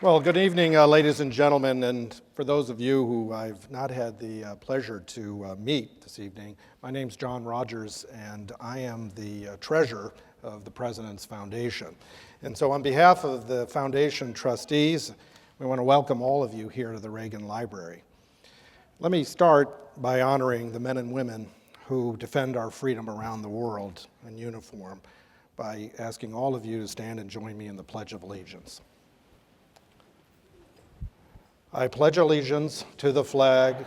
Well, good evening, ladies and gentlemen, and for those of you who I've not had the pleasure to meet this evening, my name's John Rogers, and I am the treasurer of the President's Foundation. And so on behalf of the Foundation trustees, we want to welcome all of you here to the Reagan Library. Let me start by honoring the men and women who defend our freedom around the world in uniform by asking all of you to stand and join me in the Pledge of Allegiance. I pledge allegiance to the flag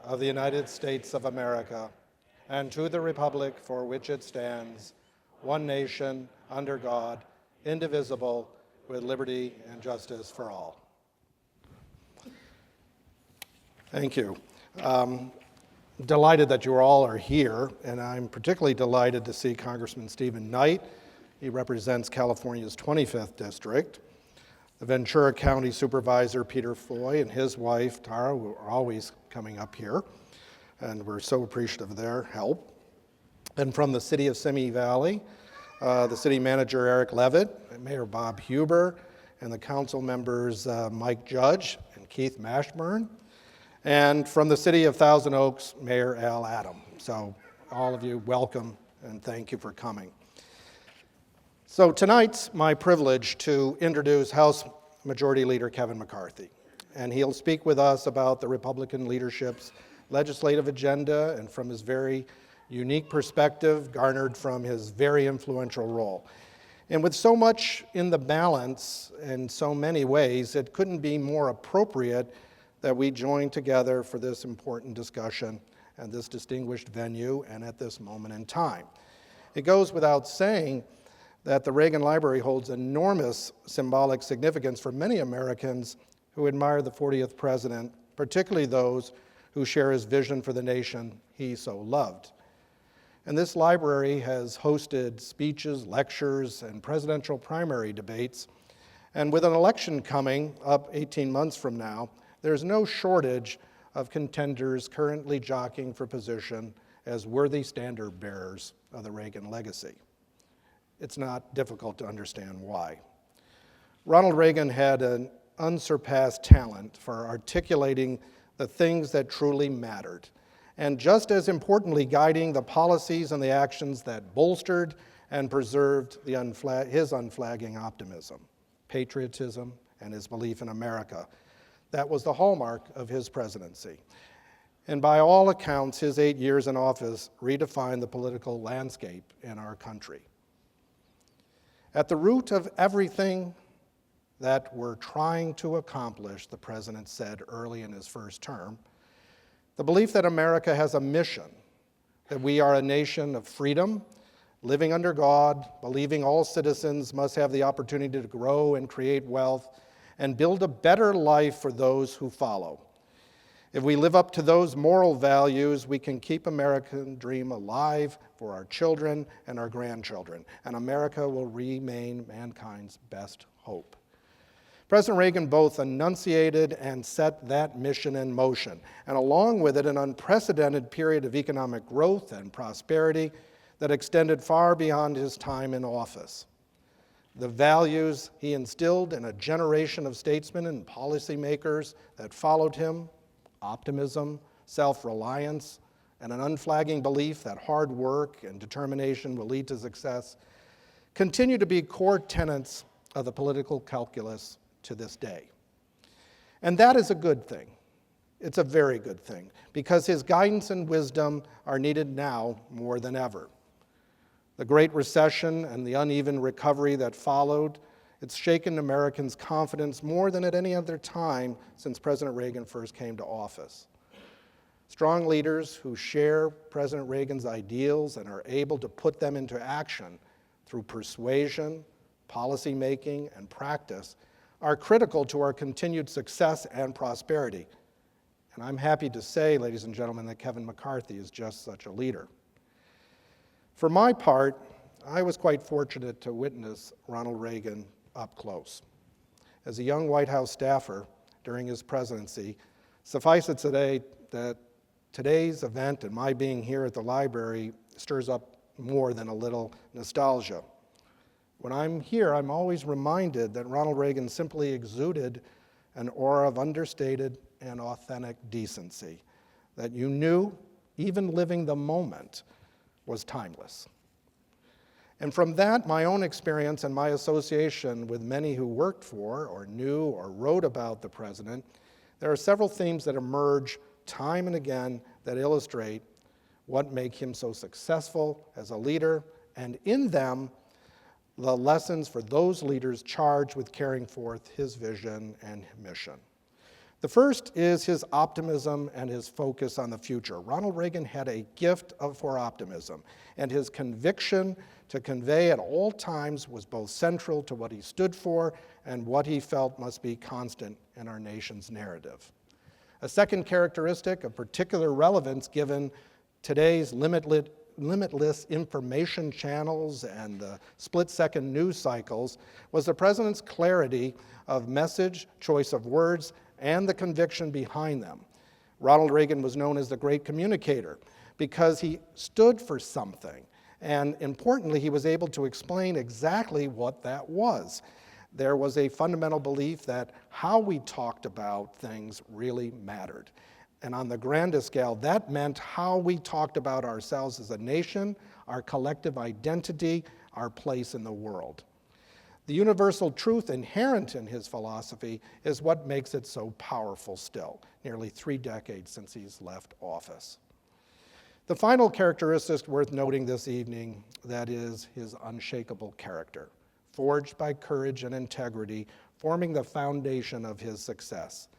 of the United States of America and to the republic for which it stands, one nation, under God, indivisible, with liberty and justice for all. Thank you. Delighted that you all are here, and I'm particularly delighted to see Congressman Stephen Knight. He represents California's 25th District. The Ventura County Supervisor Peter Foy and his wife Tara, who are always coming up here, and we're so appreciative of their help. And from the City of Simi Valley, the City Manager Eric Levitt, Mayor Bob Huber, and the council members Mike Judge and Keith Mashburn. And from the City of Thousand Oaks, Mayor Al Adam. So all of you, welcome and thank you for coming. So tonight's my privilege to introduce House Majority Leader Kevin McCarthy. And he'll speak with us about the Republican leadership's legislative agenda and from his very unique perspective garnered from his very influential role. And with so much in the balance in so many ways, it couldn't be more appropriate that we join together for this important discussion and this distinguished venue and at this moment in time. It goes without saying that the Reagan Library holds enormous symbolic significance for many Americans who admire the 40th president, particularly those who share his vision for the nation he so loved. And this library has hosted speeches, lectures, and presidential primary debates. And with an election coming up 18 months from now, there's no shortage of contenders currently jockeying for position as worthy standard bearers of the Reagan legacy. It's not difficult to understand why. Ronald Reagan had an unsurpassed talent for articulating the things that truly mattered, and just as importantly, guiding the policies and the actions that bolstered and preserved his unflagging optimism, patriotism, and his belief in America. That was the hallmark of his presidency. And by all accounts, his 8 years in office redefined the political landscape in our country. At the root of everything that we're trying to accomplish, the president said early in his first term, the belief that America has a mission, that we are a nation of freedom, living under God, believing all citizens must have the opportunity to grow and create wealth and build a better life for those who follow. If we live up to those moral values, we can keep American dream alive for our children and our grandchildren, and America will remain mankind's best hope. President Reagan both enunciated and set that mission in motion, and along with it, an unprecedented period of economic growth and prosperity that extended far beyond his time in office. The values he instilled in a generation of statesmen and policymakers that followed him, optimism, self-reliance, and an unflagging belief that hard work and determination will lead to success, continue to be core tenets of the political calculus to this day. And that is a good thing. It's a very good thing, because his guidance and wisdom are needed now more than ever. The Great Recession and the uneven recovery that followed, it's shaken Americans' confidence more than at any other time since President Reagan first came to office. Strong leaders who share President Reagan's ideals and are able to put them into action through persuasion, policymaking, and practice are critical to our continued success and prosperity. And I'm happy to say, ladies and gentlemen, that Kevin McCarthy is just such a leader. For my part, I was quite fortunate to witness Ronald Reagan up close. As a young White House staffer during his presidency, suffice it today that today's event and my being here at the library stirs up more than a little nostalgia. When I'm here, I'm always reminded that Ronald Reagan simply exuded an aura of understated and authentic decency that you knew, even living the moment, was timeless. And from that, my own experience and my association with many who worked for or knew or wrote about the president, there are several themes that emerge time and again that illustrate what make him so successful as a leader, and in them, the lessons for those leaders charged with carrying forth his vision and mission. The first is his optimism and his focus on the future. Ronald Reagan had a gift for optimism, and his conviction to convey at all times was both central to what he stood for and what he felt must be constant in our nation's narrative. A second characteristic of particular relevance given today's limitless information channels and the split-second news cycles was the president's clarity of message, choice of words, and the conviction behind them. Ronald Reagan was known as the great communicator because he stood for something, and importantly, he was able to explain exactly what that was. There was a fundamental belief that how we talked about things really mattered. And on the grandest scale, that meant how we talked about ourselves as a nation, our collective identity, our place in the world. The universal truth inherent in his philosophy is what makes it so powerful still, nearly 3 decades since he's left office. The final characteristic worth noting this evening, that is his unshakable character, forged by courage and integrity, forming the foundation of his success.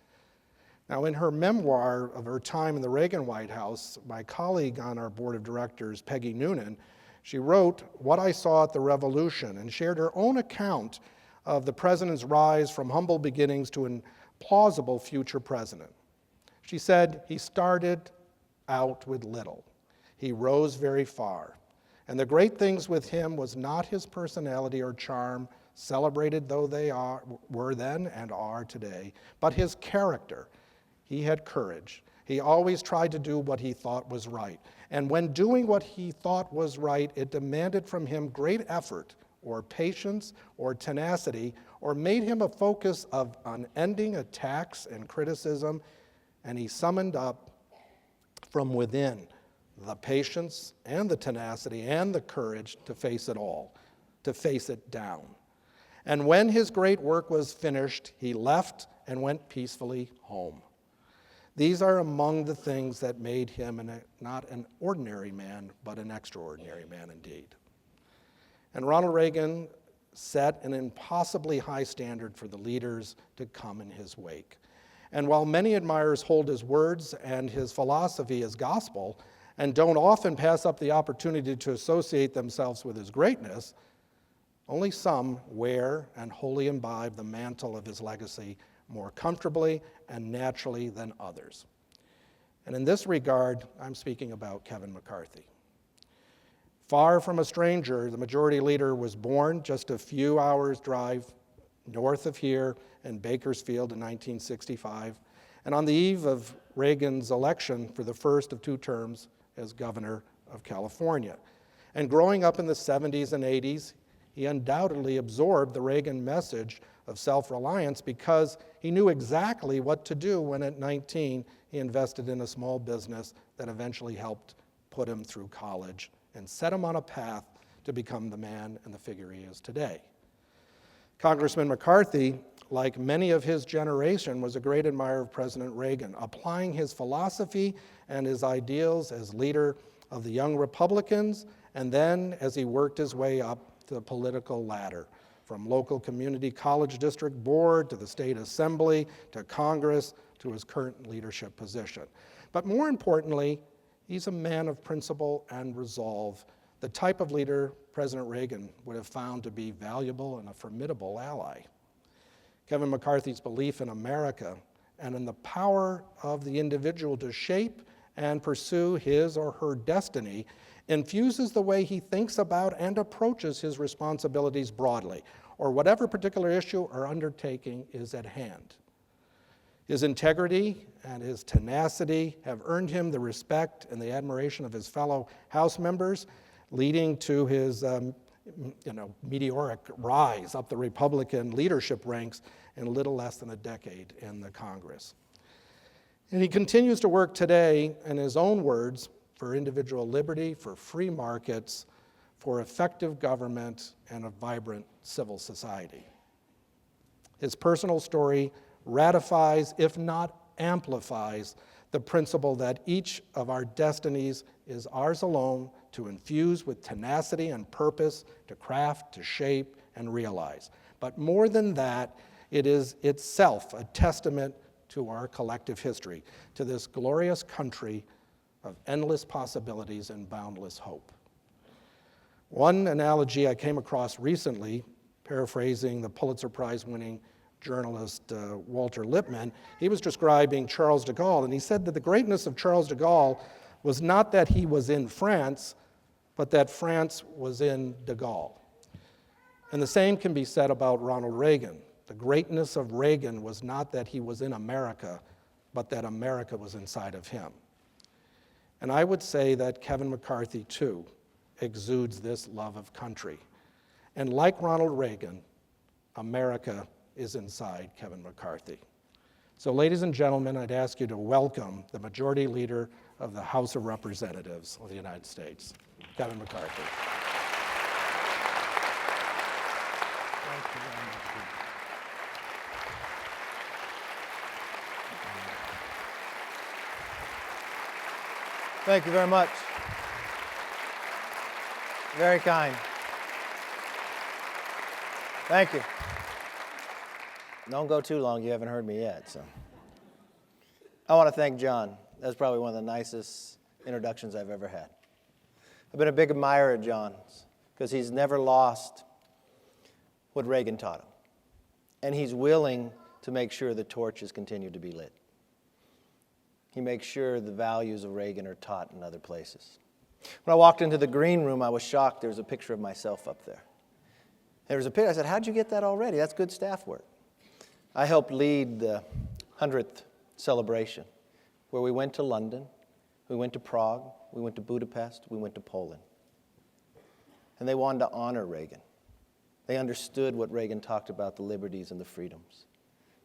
Now, in her memoir of her time in the Reagan White House, my colleague on our board of directors, Peggy Noonan, she wrote What I Saw at the Revolution and shared her own account of the president's rise from humble beginnings to an plausible future president. She said, he started out with little. He rose very far. And the great things with him was not his personality or charm, celebrated though they were then and are today, but his character. He had courage. He always tried to do what he thought was right. And when doing what he thought was right, it demanded from him great effort or patience or tenacity, or made him a focus of unending attacks and criticism, and he summoned up from within the patience and the tenacity and the courage to face it all, to face it down. And when his great work was finished, he left and went peacefully home. These are among the things that made him not an ordinary man, but an extraordinary man indeed. And Ronald Reagan set an impossibly high standard for the leaders to come in his wake. And while many admirers hold his words and his philosophy as gospel, and don't often pass up the opportunity to associate themselves with his greatness, only some wear and wholly imbibe the mantle of his legacy more comfortably and naturally than others. And in this regard, I'm speaking about Kevin McCarthy. Far from a stranger, the majority leader was born just a few hours' drive north of here in Bakersfield in 1965, and on the eve of Reagan's election for the first of 2 terms as governor of California. And growing up in the 70s and 80s, he undoubtedly absorbed the Reagan message of self-reliance because he knew exactly what to do when at 19 he invested in a small business that eventually helped put him through college and set him on a path to become the man and the figure he is today. Congressman McCarthy, like many of his generation, was a great admirer of President Reagan, applying his philosophy and his ideals as leader of the Young Republicans, and then as he worked his way up the political ladder, from local community college district board to the state assembly to Congress to his current leadership position. But more importantly, he's a man of principle and resolve, the type of leader President Reagan would have found to be valuable and a formidable ally. Kevin McCarthy's belief in America and in the power of the individual to shape and pursue his or her destiny infuses the way he thinks about and approaches his responsibilities broadly, or whatever particular issue or undertaking is at hand. His integrity and his tenacity have earned him the respect and the admiration of his fellow House members, leading to his meteoric rise up the Republican leadership ranks in little less than a decade in the Congress. And he continues to work today, in his own words, for individual liberty, for free markets, for effective government, and a vibrant civil society. His personal story ratifies, if not amplifies, the principle that each of our destinies is ours alone to infuse with tenacity and purpose, to craft, to shape, and realize. But more than that, it is itself a testament to our collective history, to this glorious country of endless possibilities and boundless hope. One analogy I came across recently, paraphrasing the Pulitzer Prize-winning journalist Walter Lippmann, he was describing Charles de Gaulle, and he said that the greatness of Charles de Gaulle was not that he was in France, but that France was in de Gaulle. And the same can be said about Ronald Reagan. The greatness of Reagan was not that he was in America, but that America was inside of him. And I would say that Kevin McCarthy, too, exudes this love of country. And like Ronald Reagan, America is inside Kevin McCarthy. So, ladies and gentlemen, I'd ask you to welcome the Majority Leader of the House of Representatives of the United States, Kevin McCarthy. Thank you very much. Thank you very much. Very kind. Thank you. Don't go too long. You haven't heard me yet. So, I want to thank John. That's probably one of the nicest introductions I've ever had. I've been a big admirer of John's because he's never lost what Reagan taught him. And he's willing to make sure the torches continue to be lit. He makes sure the values of Reagan are taught in other places. When I walked into the green room, I was shocked. There was a picture of myself up there. There was a picture. I said, how'd you get that already? That's good staff work. I helped lead the 100th celebration, where we went to London, we went to Prague, we went to Budapest, we went to Poland. And they wanted to honor Reagan. They understood what Reagan talked about, the liberties and the freedoms.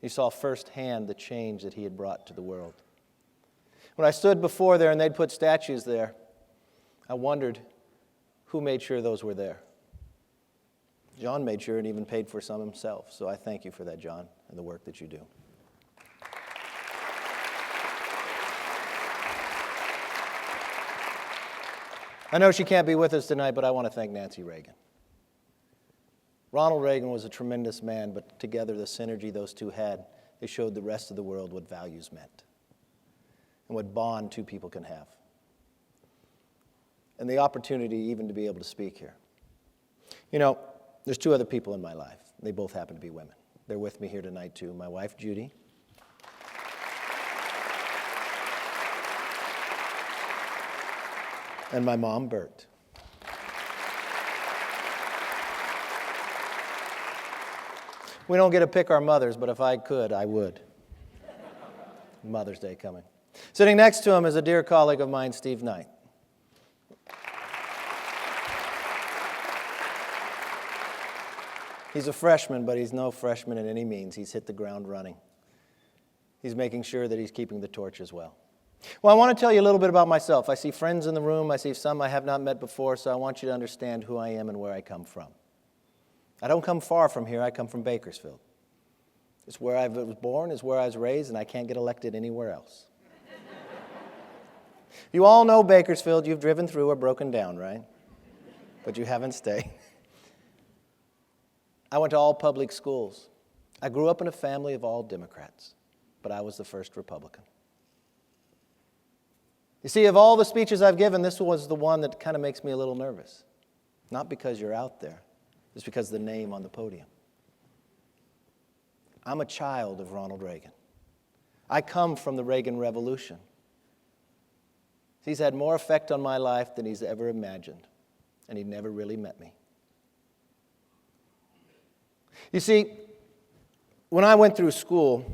You saw firsthand the change that he had brought to the world. When I stood before there and they'd put statues there, I wondered who made sure those were there. John made sure and even paid for some himself. So I thank you for that, John, and the work that you do. I know she can't be with us tonight, but I want to thank Nancy Reagan. Ronald Reagan was a tremendous man, but together the synergy those two had, they showed the rest of the world what values meant and what bond two people can have. And the opportunity even to be able to speak here. You know, there's two other people in my life. They both happen to be women. They're with me here tonight, too. My wife, Judy. And my mom, Bert. We don't get to pick our mothers, but if I could, I would. Mother's Day coming. Sitting next to him is a dear colleague of mine, Steve Knight. He's a freshman, but he's no freshman in any means. He's hit the ground running. He's making sure that he's keeping the torch as well. Well, I want to tell you a little bit about myself. I see friends in the room. I see some I have not met before, so I want you to understand who I am and where I come from. I don't come far from here. I come from Bakersfield. It's where I was born, it's where I was raised, and I can't get elected anywhere else. You all know Bakersfield. You've driven through or broken down, right? But you haven't stayed. I went to all public schools. I grew up in a family of all Democrats, but I was the first Republican. You see, of all the speeches I've given, this was the one that kind of makes me a little nervous. Not because you're out there, it's because of the name on the podium. I'm a child of Ronald Reagan. I come from the Reagan Revolution. He's had more effect on my life than he's ever imagined, and he never really met me. You see, when I went through school,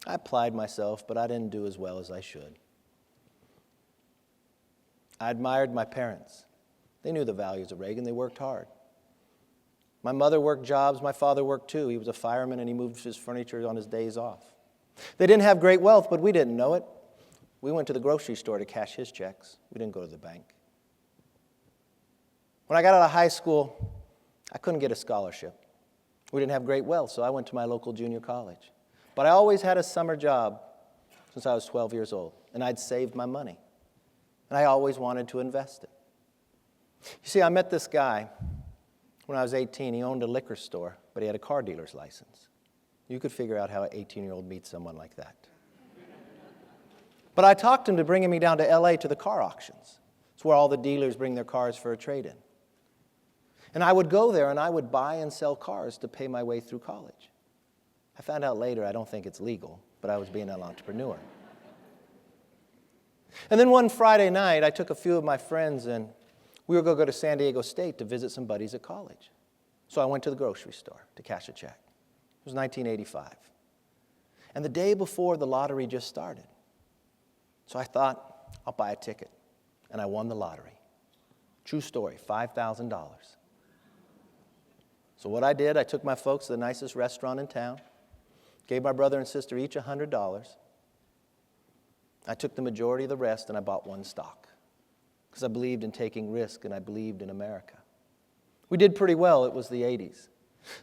I applied myself, but I didn't do as well as I should. I admired my parents. They knew the values of Reagan. They worked hard. My mother worked jobs. My father worked too. He was a fireman and he moved his furniture on his days off. They didn't have great wealth, but we didn't know it. We went to the grocery store to cash his checks. We didn't go to the bank. When I got out of high school, I couldn't get a scholarship. We didn't have great wealth, so I went to my local junior college. But I always had a summer job since I was 12 years old, and I'd saved my money. And I always wanted to invest it. You see, I met this guy when I was 18. He owned a liquor store, but he had a car dealer's license. You could figure out how an 18-year-old meets someone like that. But I talked him to bringing me down to LA to the car auctions. It's where all the dealers bring their cars for a trade-in. And I would go there and I would buy and sell cars to pay my way through college. I found out later I don't think it's legal, but I was being an entrepreneur. And then one Friday night, I took a few of my friends and we were going to go to San Diego State to visit some buddies at college. So I went to the grocery store to cash a check. It was 1985. And the day before, the lottery just started. So I thought, I'll buy a ticket. And I won the lottery. True story, $5,000. So what I did, I took my folks to the nicest restaurant in town, gave my brother and sister each $100. I took the majority of the rest and I bought one stock because I believed in taking risk and I believed in America. We did pretty well. It was the 80s.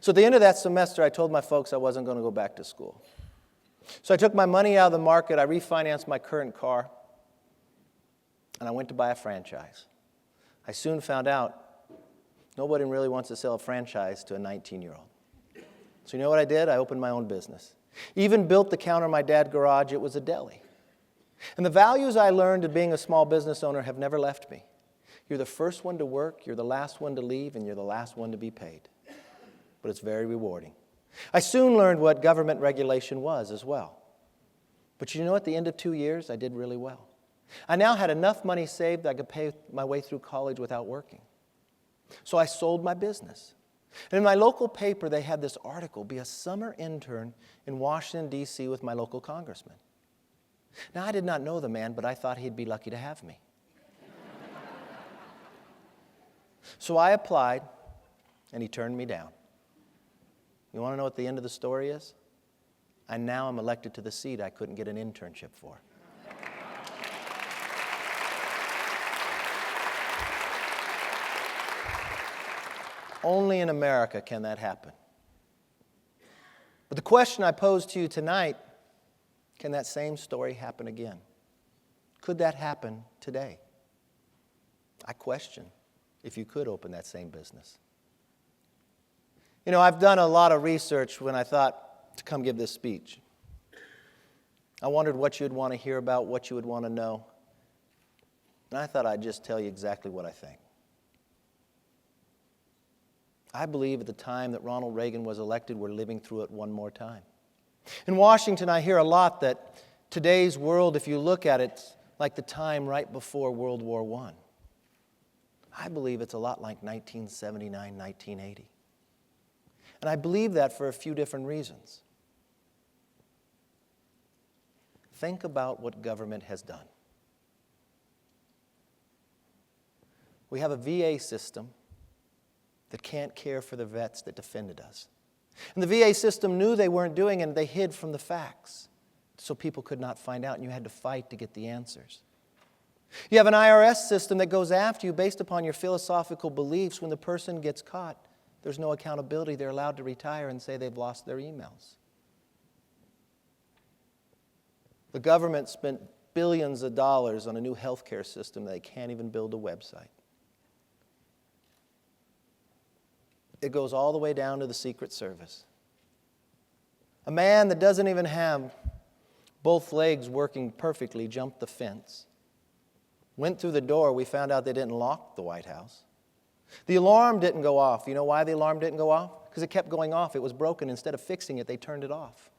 So at the end of that semester, I told my folks I wasn't going to go back to school. So I took my money out of the market, I refinanced my current car, and I went to buy a franchise. I soon found out nobody really wants to sell a franchise to a 19-year-old. So you know what I did? I opened my own business. Even built the counter in my dad's garage. It was a deli. And the values I learned of being a small business owner have never left me. You're the first one to work, you're the last one to leave, and you're the last one to be paid. But it's very rewarding. I soon learned what government regulation was as well. But you know, at the end of 2 years, I did really well. I now had enough money saved that I could pay my way through college without working. So I sold my business. And in my local paper, they had this article, be a summer intern in Washington, D.C. with my local congressman. Now, I did not know the man, but I thought he'd be lucky to have me. So I applied, and he turned me down. You want to know what the end of the story is? I now am elected to the seat I couldn't get an internship for. Only in America can that happen. But the question I pose to you tonight, can that same story happen again? Could that happen today? I question if you could open that same business. You know, I've done a lot of research when I thought to come give this speech. I wondered what you'd want to hear about, what you would want to know. And I thought I'd just tell you exactly what I think. I believe at the time that Ronald Reagan was elected, we're living through it one more time. In Washington, I hear a lot that today's world, if you look at it, it's like the time right before World War I. I believe it's a lot like 1979, 1980. And I believe that for a few different reasons. Think about what government has done. We have a VA system that can't care for the vets that defended us. And the VA system knew they weren't doing it, and they hid from the facts so people could not find out, and you had to fight to get the answers. You have an IRS system that goes after you based upon your philosophical beliefs. When the person gets caught, there's no accountability. They're allowed to retire and say they've lost their emails. The government spent billions of dollars on a new healthcare system that they can't even build a website. It goes all the way down to the Secret Service. A man that doesn't even have both legs working perfectly jumped the fence. Went through the door. We found out they didn't lock the White House. The alarm didn't go off. You know why the alarm didn't go off? Because it kept going off. It was broken. Instead of fixing it, they turned it off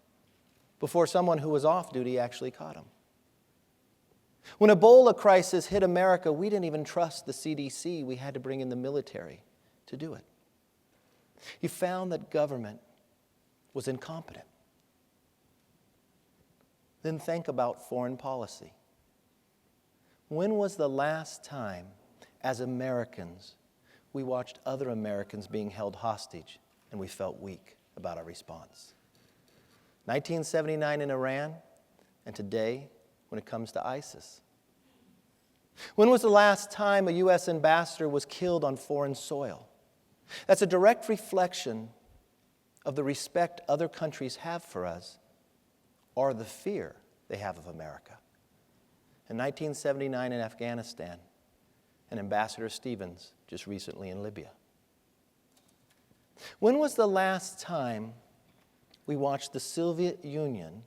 before someone who was off duty actually caught him. When Ebola crisis hit America, we didn't even trust the CDC. We had to bring in the military to do it. You found that government was incompetent. Then think about foreign policy. When was the last time, as Americans, we watched other Americans being held hostage, and we felt weak about our response. 1979 in Iran, and today when it comes to ISIS. When was the last time a U.S. ambassador was killed on foreign soil? That's a direct reflection of the respect other countries have for us or the fear they have of America. In 1979 in Afghanistan, and Ambassador Stevens just recently in Libya. When was the last time we watched the Soviet Union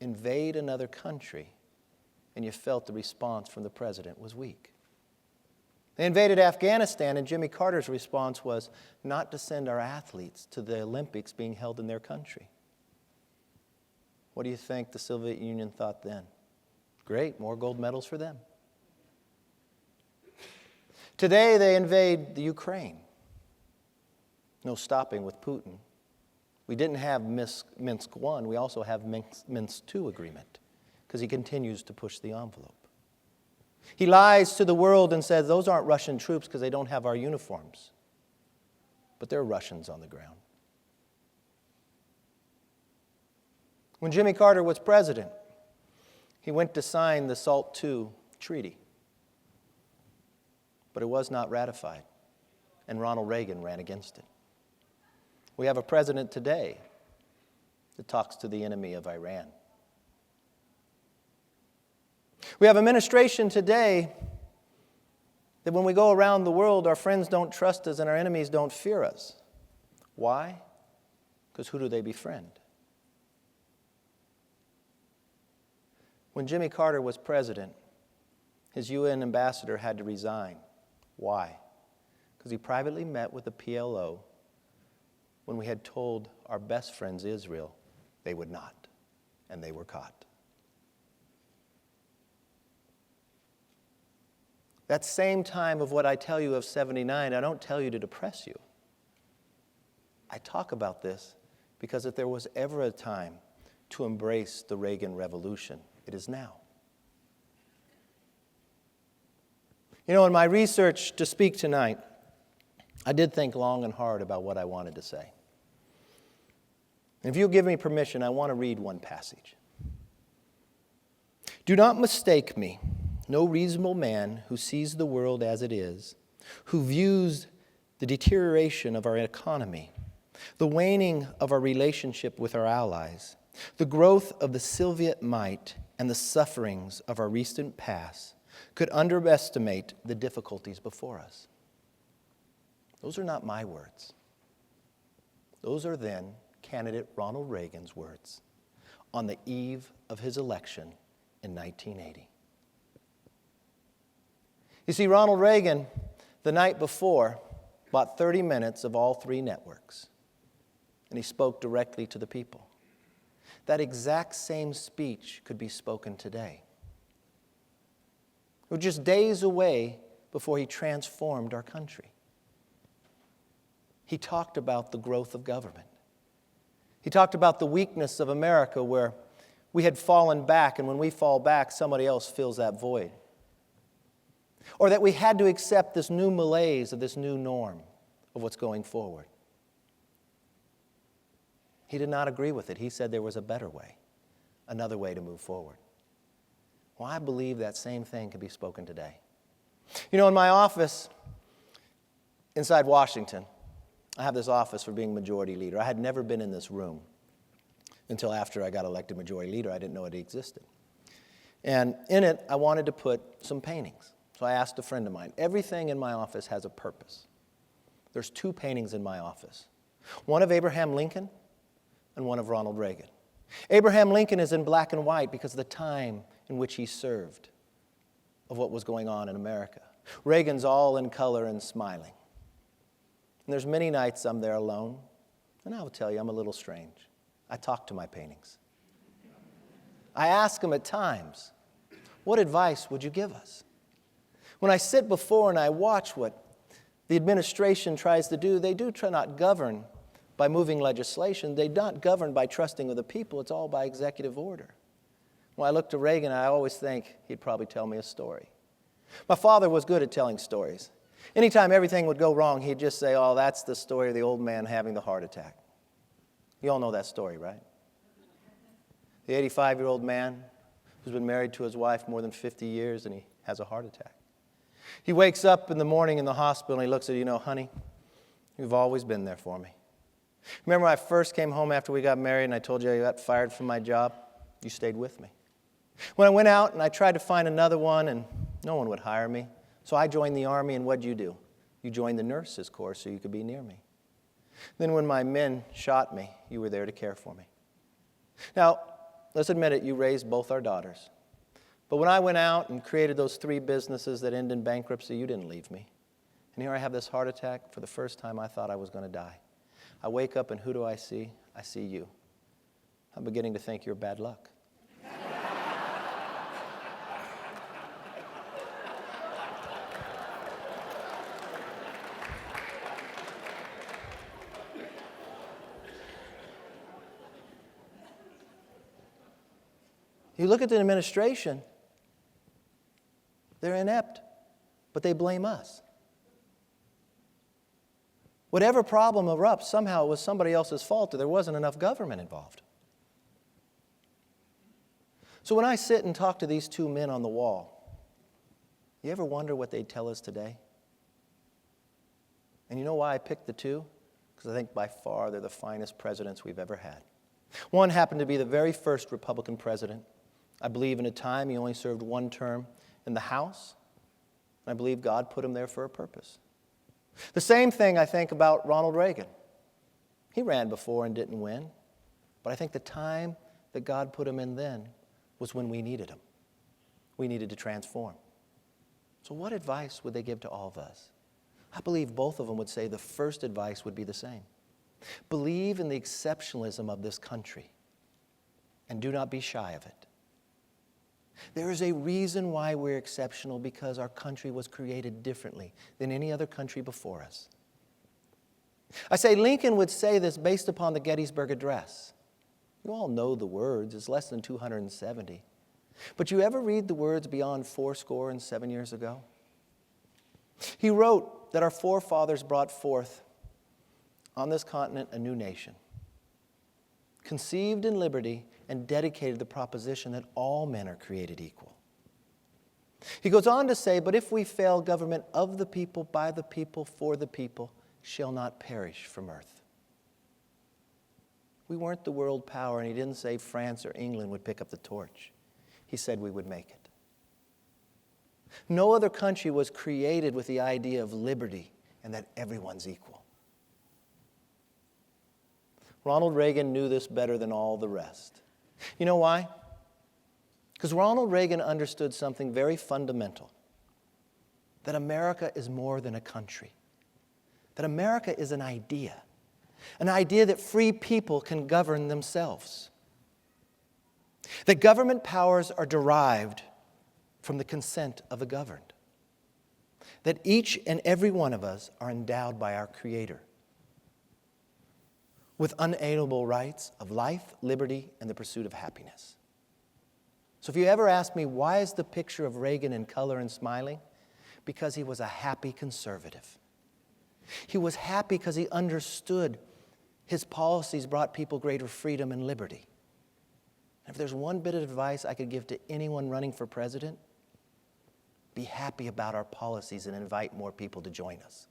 invade another country and you felt the response from the president was weak? They invaded Afghanistan, and Jimmy Carter's response was not to send our athletes to the Olympics being held in their country. What do you think the Soviet Union thought then? Great, more gold medals for them. Today they invade the Ukraine. No stopping with Putin. We didn't have Minsk I, we also have Minsk II agreement, because he continues to push the envelope. He lies to the world and says those aren't Russian troops because they don't have our uniforms. But they're Russians on the ground. When Jimmy Carter was president, he went to sign the SALT II treaty. But it was not ratified, and Ronald Reagan ran against it. We have a president today that talks to the enemy of Iran. We have an administration today that when we go around the world, our friends don't trust us and our enemies don't fear us. Why? Because who do they befriend? When Jimmy Carter was president, his UN ambassador had to resign. Why? Because he privately met with the PLO when we had told our best friends, Israel, they would not, and they were caught. That same time of what I tell you of 79, I don't tell you to depress you. I talk about this because if there was ever a time to embrace the Reagan Revolution, it is now. You know, in my research to speak tonight, I did think long and hard about what I wanted to say. And if you'll give me permission, I want to read one passage. Do not mistake me, no reasonable man who sees the world as it is, who views the deterioration of our economy, the waning of our relationship with our allies, the growth of the Soviet might, and the sufferings of our recent past, could underestimate the difficulties before us. Those are not my words. Those are then candidate Ronald Reagan's words on the eve of his election in 1980. You see, Ronald Reagan, the night before, bought 30 minutes of all three networks, and he spoke directly to the people. That exact same speech could be spoken today. We're just days away before he transformed our country. He talked about the growth of government. He talked about the weakness of America where we had fallen back, and when we fall back, somebody else fills that void. Or that we had to accept this new malaise of this new norm of what's going forward. He did not agree with it. He said there was a better way, another way to move forward. Well, I believe that same thing could be spoken today. You know, in my office inside Washington, I have this office for being majority leader. I had never been in this room until after I got elected majority leader. I didn't know it existed. And in it, I wanted to put some paintings. So I asked a friend of mine. Everything in my office has a purpose. There's two paintings in my office. One of Abraham Lincoln and one of Ronald Reagan. Abraham Lincoln is in black and white because of the time in which he served, of what was going on in America. Reagan's all in color and smiling. And there's many nights I'm there alone, and I will tell you, I'm a little strange. I talk to my paintings. I ask them at times, what advice would you give us? When I sit before and I watch what the administration tries to do, they do try not govern by moving legislation. They not govern by trusting of the people. It's all by executive order. When I look to Reagan, I always think he'd probably tell me a story. My father was good at telling stories. Anytime everything would go wrong, he'd just say, oh, that's the story of the old man having the heart attack. You all know that story, right? The 85-year-old man who's been married to his wife more than 50 years and he has a heart attack. He wakes up in the morning in the hospital and he looks at you, honey, you've always been there for me. Remember when I first came home after we got married and I told you I got fired from my job? You stayed with me. When I went out and I tried to find another one and no one would hire me, so I joined the Army, and what'd you do? You joined the nurses' corps so you could be near me. Then when my men shot me, you were there to care for me. Now, let's admit it, you raised both our daughters. But when I went out and created those 3 businesses that end in bankruptcy, you didn't leave me. And here I have this heart attack. For the first time, I thought I was going to die. I wake up and who do I see? I see you. I'm beginning to think you're bad luck. You look at the administration, they're inept, but they blame us. Whatever problem erupts, somehow it was somebody else's fault or there wasn't enough government involved. So when I sit and talk to these 2 men on the wall, you ever wonder what they'd tell us today? And you know why I picked the 2? Because I think by far they're the finest presidents we've ever had. One happened to be the very first Republican president. I believe in a time he only served 1 term in the House. And I believe God put him there for a purpose. The same thing I think about Ronald Reagan. He ran before and didn't win. But I think the time that God put him in then was when we needed him. We needed to transform. So what advice would they give to all of us? I believe both of them would say the first advice would be the same. Believe in the exceptionalism of this country and do not be shy of it. There is a reason why we're exceptional, because our country was created differently than any other country before us. I say Lincoln would say this based upon the Gettysburg Address. You all know the words. It's less than 270. But you ever read the words beyond 77 years ago? He wrote that our forefathers brought forth on this continent a new nation, conceived in liberty and dedicated the proposition that all men are created equal. He goes on to say, but if we fail, government of the people, by the people, for the people, shall not perish from earth. We weren't the world power, and he didn't say France or England would pick up the torch. He said we would make it. No other country was created with the idea of liberty and that everyone's equal. Ronald Reagan knew this better than all the rest. You know why? Because Ronald Reagan understood something very fundamental, that America is more than a country, that America is an idea that free people can govern themselves, that government powers are derived from the consent of the governed, that each and every one of us are endowed by our Creator with unalienable rights of life, liberty, and the pursuit of happiness. So if you ever ask me, why is the picture of Reagan in color and smiling? Because he was a happy conservative. He was happy because he understood his policies brought people greater freedom and liberty. And if there's one bit of advice I could give to anyone running for president, be happy about our policies and invite more people to join us.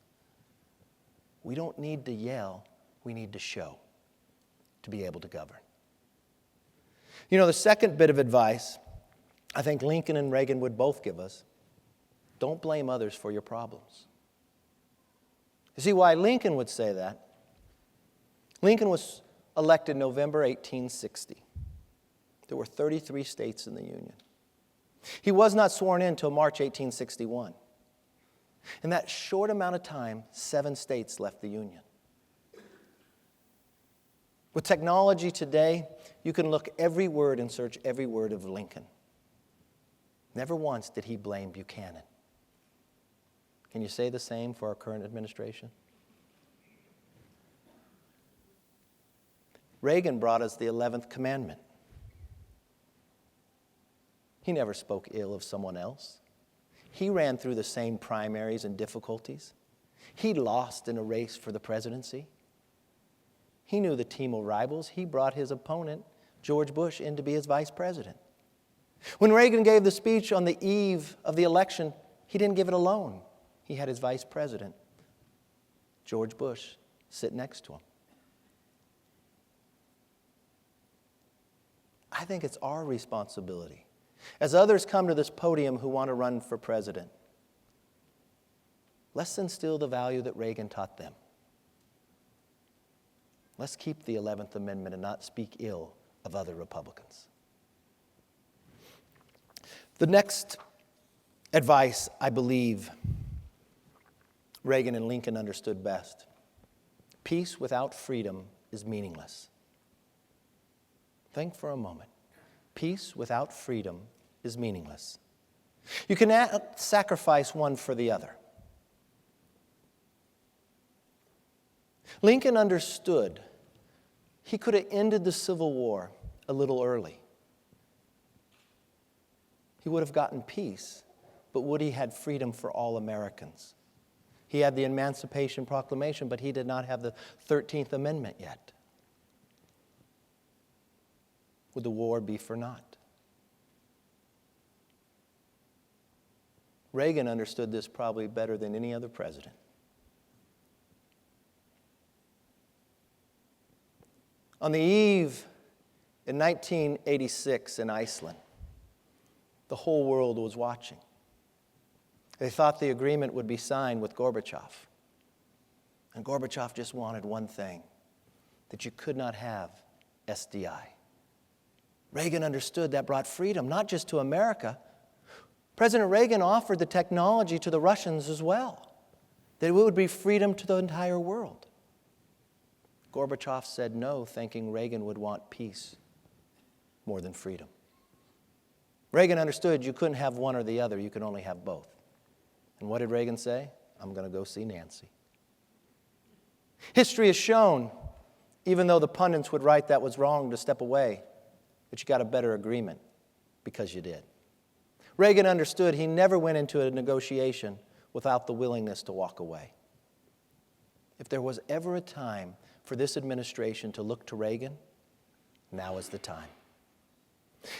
We don't need to yell. We need to show to be able to govern. You know, the second bit of advice I think Lincoln and Reagan would both give us, don't blame others for your problems. You see why Lincoln would say that? Lincoln was elected November 1860. There were 33 states in the Union. He was not sworn in until March 1861. In that short amount of time, 7 states left the Union. With technology today, you can look every word and search every word of Lincoln. Never once did he blame Buchanan. Can you say the same for our current administration? Reagan brought us the 11th commandment. He never spoke ill of someone else. He ran through the same primaries and difficulties. He lost in a race for the presidency. He knew the team of rivals. He brought his opponent, George Bush, in to be his vice president. When Reagan gave the speech on the eve of the election, he didn't give it alone. He had his vice president, George Bush, sit next to him. I think it's our responsibility, as others come to this podium who want to run for president, let's instill the value that Reagan taught them. Let's keep the 11th Amendment and not speak ill of other Republicans. The next advice, I believe, Reagan and Lincoln understood best. Peace without freedom is meaningless. Think for a moment. Peace without freedom is meaningless. You cannot sacrifice one for the other. Lincoln understood he could have ended the Civil War a little early. He would have gotten peace, but would he had freedom for all Americans? He had the Emancipation Proclamation, but he did not have the 13th Amendment yet. Would the war be for naught? Reagan understood this probably better than any other president. On the eve in 1986 in Iceland, the whole world was watching. They thought the agreement would be signed with Gorbachev. And Gorbachev just wanted one thing, that you could not have SDI. Reagan understood that brought freedom, not just to America. President Reagan offered the technology to the Russians as well, that it would be freedom to the entire world. Gorbachev said no, thinking Reagan would want peace more than freedom. Reagan understood you couldn't have one or the other, you could only have both. And what did Reagan say? I'm going to go see Nancy. History has shown, even though the pundits would write that was wrong to step away, that you got a better agreement because you did. Reagan understood he never went into a negotiation without the willingness to walk away. If there was ever a time for this administration to look to Reagan, now is the time.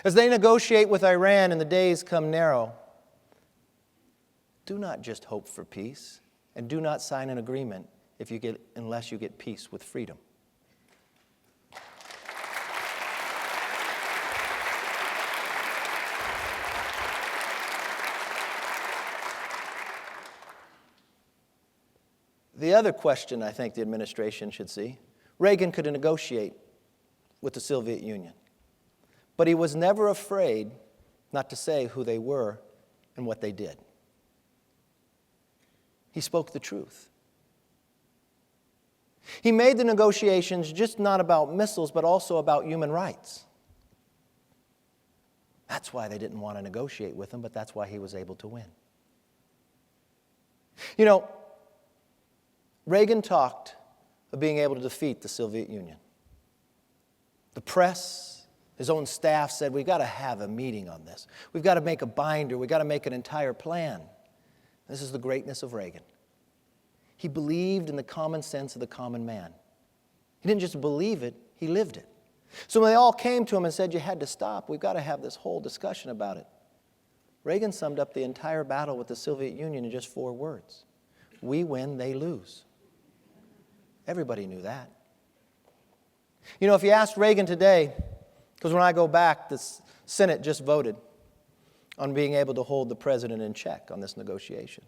As they negotiate with Iran and the days come narrow, do not just hope for peace, and do not sign an agreement unless you get peace with freedom. The other question I think the administration should see, Reagan could negotiate with the Soviet Union, but he was never afraid not to say who they were and what they did. He spoke the truth. He made the negotiations just not about missiles, but also about human rights. That's why they didn't want to negotiate with him, but that's why he was able to win. You know, Reagan talked of being able to defeat the Soviet Union. The press, his own staff said, we've got to have a meeting on this. We've got to make a binder. We've got to make an entire plan. This is the greatness of Reagan. He believed in the common sense of the common man. He didn't just believe it, he lived it. So when they all came to him and said, you had to stop, we've got to have this whole discussion about it. Reagan summed up the entire battle with the Soviet Union in just 4 words. We win, they lose. Everybody knew that. You know, if you asked Reagan today, because when I go back, the Senate just voted on being able to hold the president in check on this negotiation.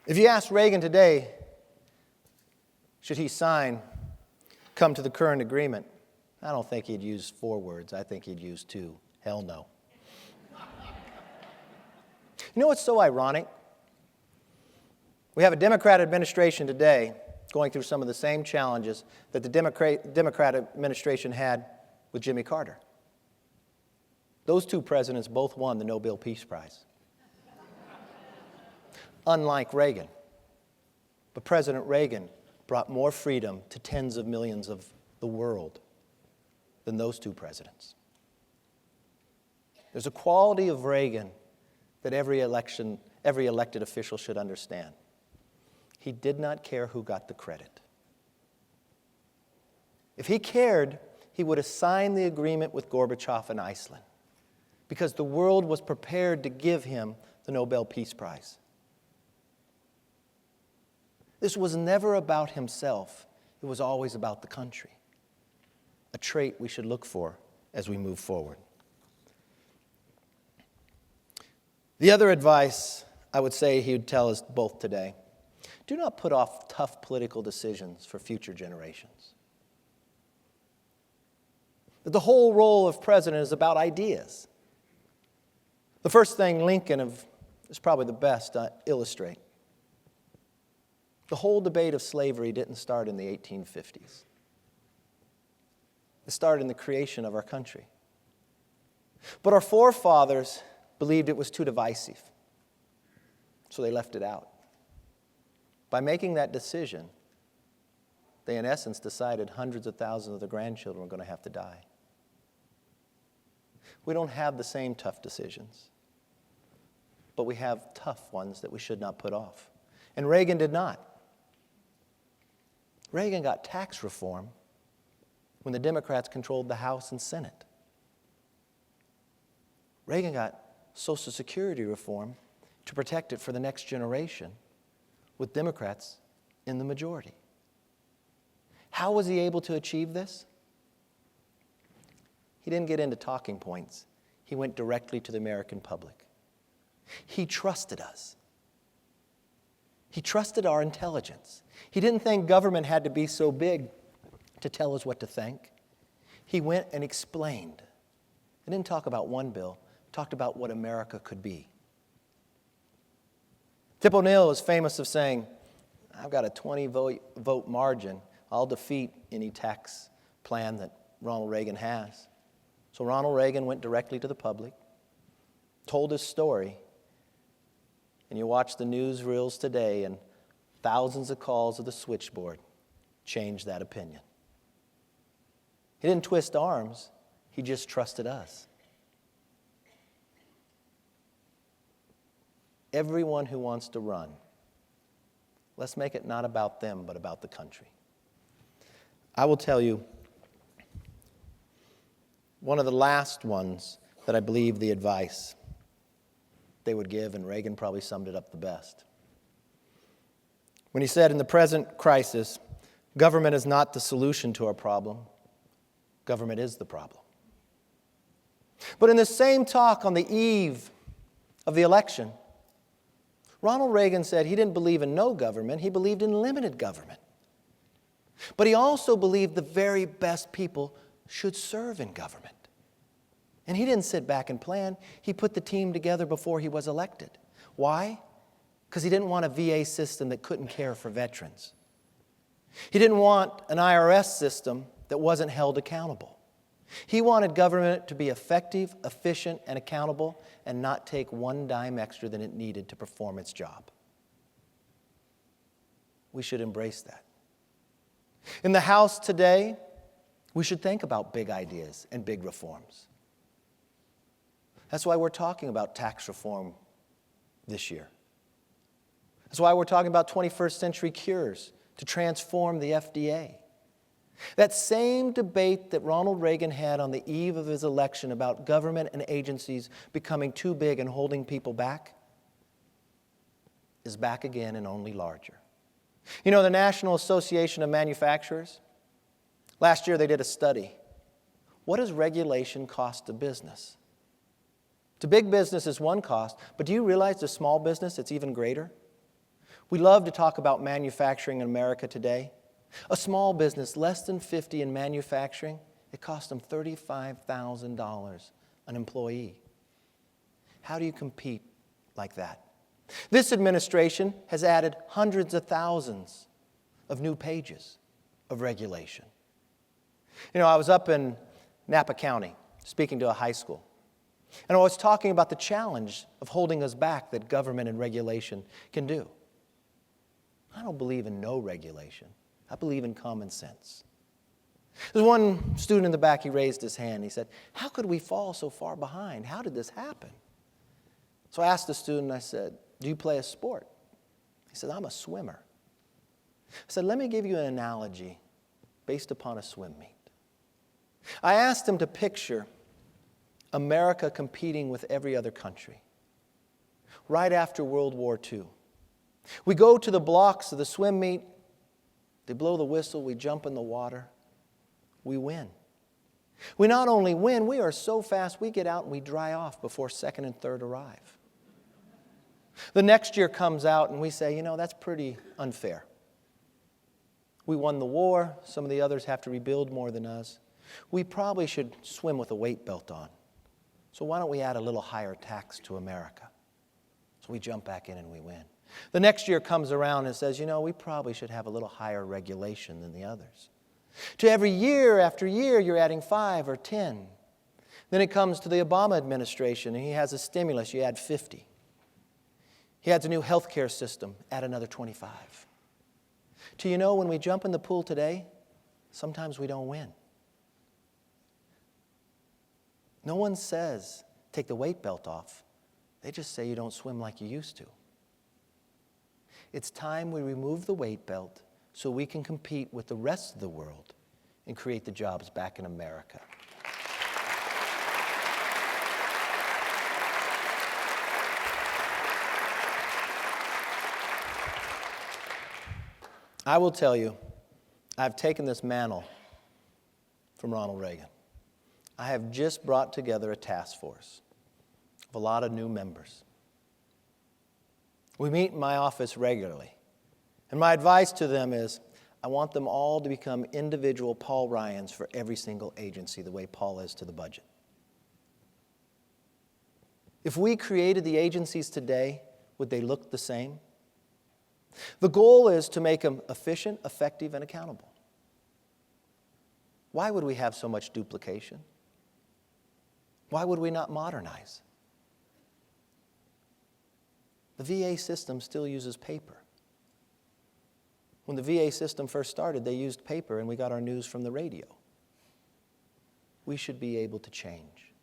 If you ask Reagan today, should he come to the current agreement, I don't think he'd use 4 words. I think he'd use 2. Hell no. You know what's so ironic? We have a Democrat administration today going through some of the same challenges that the Democrat administration had with Jimmy Carter. Those 2 presidents both won the Nobel Peace Prize. Unlike Reagan. But President Reagan brought more freedom to tens of millions of the world than those two presidents. There's a quality of Reagan that every elected official should understand. He did not care who got the credit. If he cared, he would have signed the agreement with Gorbachev in Iceland, because the world was prepared to give him the Nobel Peace Prize. This was never about himself. It was always about the country, a trait we should look for as we move forward. The other advice I would say he would tell us both today: do not put off tough political decisions for future generations. The whole role of president is about ideas. The first thing Lincoln is probably the best to illustrate. The whole debate of slavery didn't start in the 1850s. It started in the creation of our country. But our forefathers believed it was too divisive, so they left it out. By making that decision, they in essence decided hundreds of thousands of their grandchildren were going to have to die. We don't have the same tough decisions, but we have tough ones that we should not put off. And Reagan did not. Reagan got tax reform when the Democrats controlled the House and Senate. Reagan got Social Security reform to protect it for the next generation with Democrats in the majority. How was he able to achieve this? He didn't get into talking points. He went directly to the American public. He trusted us. He trusted our intelligence. He didn't think government had to be so big to tell us what to think. He went and explained. He didn't talk about one bill, he talked about what America could be. Tip O'Neill is famous of saying, I've got a 20-vote margin. I'll defeat any tax plan that Ronald Reagan has. So Ronald Reagan went directly to the public, told his story, and you watch the newsreels today, and thousands of calls of the switchboard changed that opinion. He didn't twist arms. He just trusted us. Everyone who wants to run, let's make it not about them, but about the country. I will tell you, one of the last ones that I believe the advice they would give, and Reagan probably summed it up the best. When he said, in the present crisis, government is not the solution to our problem. Government is the problem. But in the same talk on the eve of the election, Ronald Reagan said he didn't believe in no government, he believed in limited government. But he also believed the very best people should serve in government. And he didn't sit back and plan. He put the team together before he was elected. Why? Because he didn't want a VA system that couldn't care for veterans. He didn't want an IRS system that wasn't held accountable. He wanted government to be effective, efficient, and accountable, and not take one dime extra than it needed to perform its job. We should embrace that. In the House today, we should think about big ideas and big reforms. That's why we're talking about tax reform this year. That's why we're talking about 21st century cures to transform the FDA. That same debate that Ronald Reagan had on the eve of his election about government and agencies becoming too big and holding people back is back again and only larger. You know, the National Association of Manufacturers, last year they did a study. What does regulation cost to business? To big business is one cost, but do you realize to small business it's even greater? We love to talk about manufacturing in America today. A small business, less than 50 in manufacturing, it costs them $35,000 an employee. How do you compete like that? This administration has added hundreds of thousands of new pages of regulation. You know, I was up in Napa County speaking to a high school, and I was talking about the challenge of holding us back that government and regulation can do. I don't believe in no regulation. I believe in common sense. There's one student in the back, he raised his hand. He said, how could we fall so far behind? How did this happen? So I asked the student, I said, do you play a sport? He said, I'm a swimmer. I said, let me give you an analogy based upon a swim meet. I asked him to picture America competing with every other country right after World War II. We go to the blocks of the swim meet. They blow the whistle. We jump in the water. We win. We not only win, we are so fast we get out and we dry off before second and third arrive. The next year comes out and we say, that's pretty unfair. We won the war. Some of the others have to rebuild more than us. We probably should swim with a weight belt on. So why don't we add a little higher tax to America? So we jump back in and we win. The next year comes around and says, we probably should have a little higher regulation than the others. To every year after year, you're adding 5 or 10. Then it comes to the Obama administration, and he has a stimulus, you add 50. He adds a new health care system, add another 25. When we jump in the pool today, sometimes we don't win. No one says, take the weight belt off. They just say you don't swim like you used to. It's time we remove the weight belt so we can compete with the rest of the world and create the jobs back in America. I will tell you, I've taken this mantle from Ronald Reagan. I have just brought together a task force of a lot of new members. We meet in my office regularly. And my advice to them is, I want them all to become individual Paul Ryans for every single agency, the way Paul is to the budget. If we created the agencies today, would they look the same? The goal is to make them efficient, effective, and accountable. Why would we have so much duplication? Why would we not modernize? The VA system still uses paper. When the VA system first started, they used paper and we got our news from the radio. We should be able to change.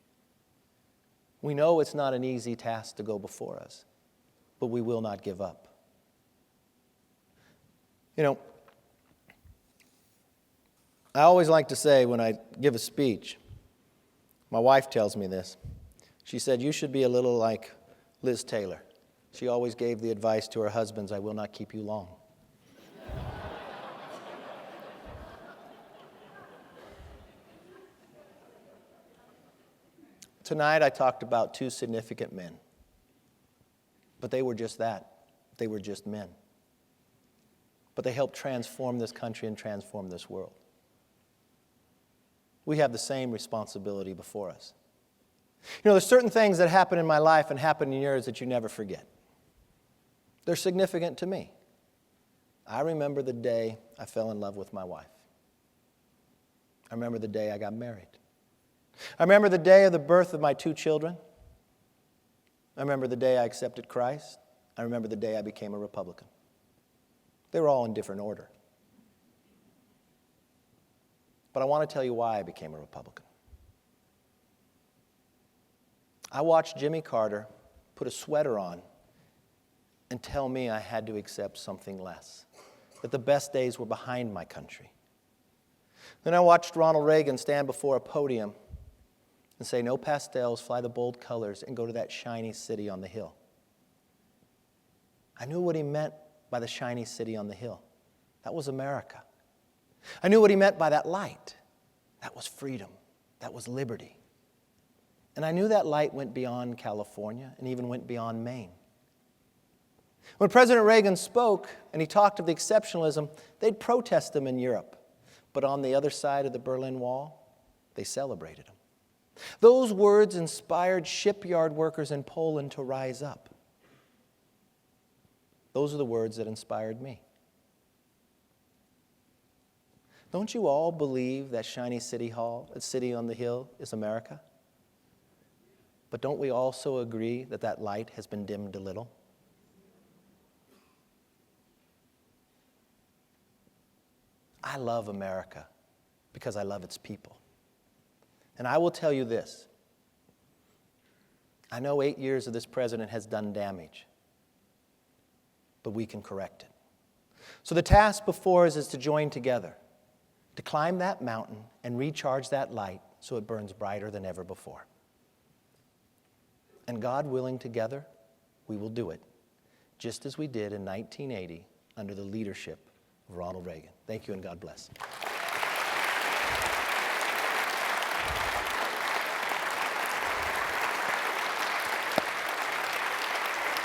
We know it's not an easy task to go before us, but we will not give up. I always like to say when I give a speech, my wife tells me this. She said, you should be a little like Liz Taylor. She always gave the advice to her husbands, I will not keep you long. Tonight I talked about 2 significant men. But they were just that. They were just men. But they helped transform this country and transform this world. We have the same responsibility before us. There's certain things that happen in my life and happen in yours that you never forget. They're significant to me. I remember the day I fell in love with my wife. I remember the day I got married. I remember the day of the birth of my 2 children. I remember the day I accepted Christ. I remember the day I became a Republican. They were all in different order. But I want to tell you why I became a Republican. I watched Jimmy Carter put a sweater on and tell me I had to accept something less, that the best days were behind my country. Then I watched Ronald Reagan stand before a podium and say, no pastels, fly the bold colors, and go to that shiny city on the hill. I knew what he meant by the shiny city on the hill. That was America. I knew what he meant by that light. That was freedom. That was liberty. And I knew that light went beyond California and even went beyond Maine. When President Reagan spoke and he talked of the exceptionalism, they'd protest him in Europe. But on the other side of the Berlin Wall, they celebrated him. Those words inspired shipyard workers in Poland to rise up. Those are the words that inspired me. Don't you all believe that shiny city on the hill is America? But don't we also agree that that light has been dimmed a little? I love America. because I love its people. And I will tell you this. I know 8 years of this president has done damage, but we can correct it. So the task before us is to join together, to climb that mountain and recharge that light so it burns brighter than ever before. And God willing, together, we will do it, just as we did in 1980 under the leadership of Ronald Reagan. Thank you, and God bless.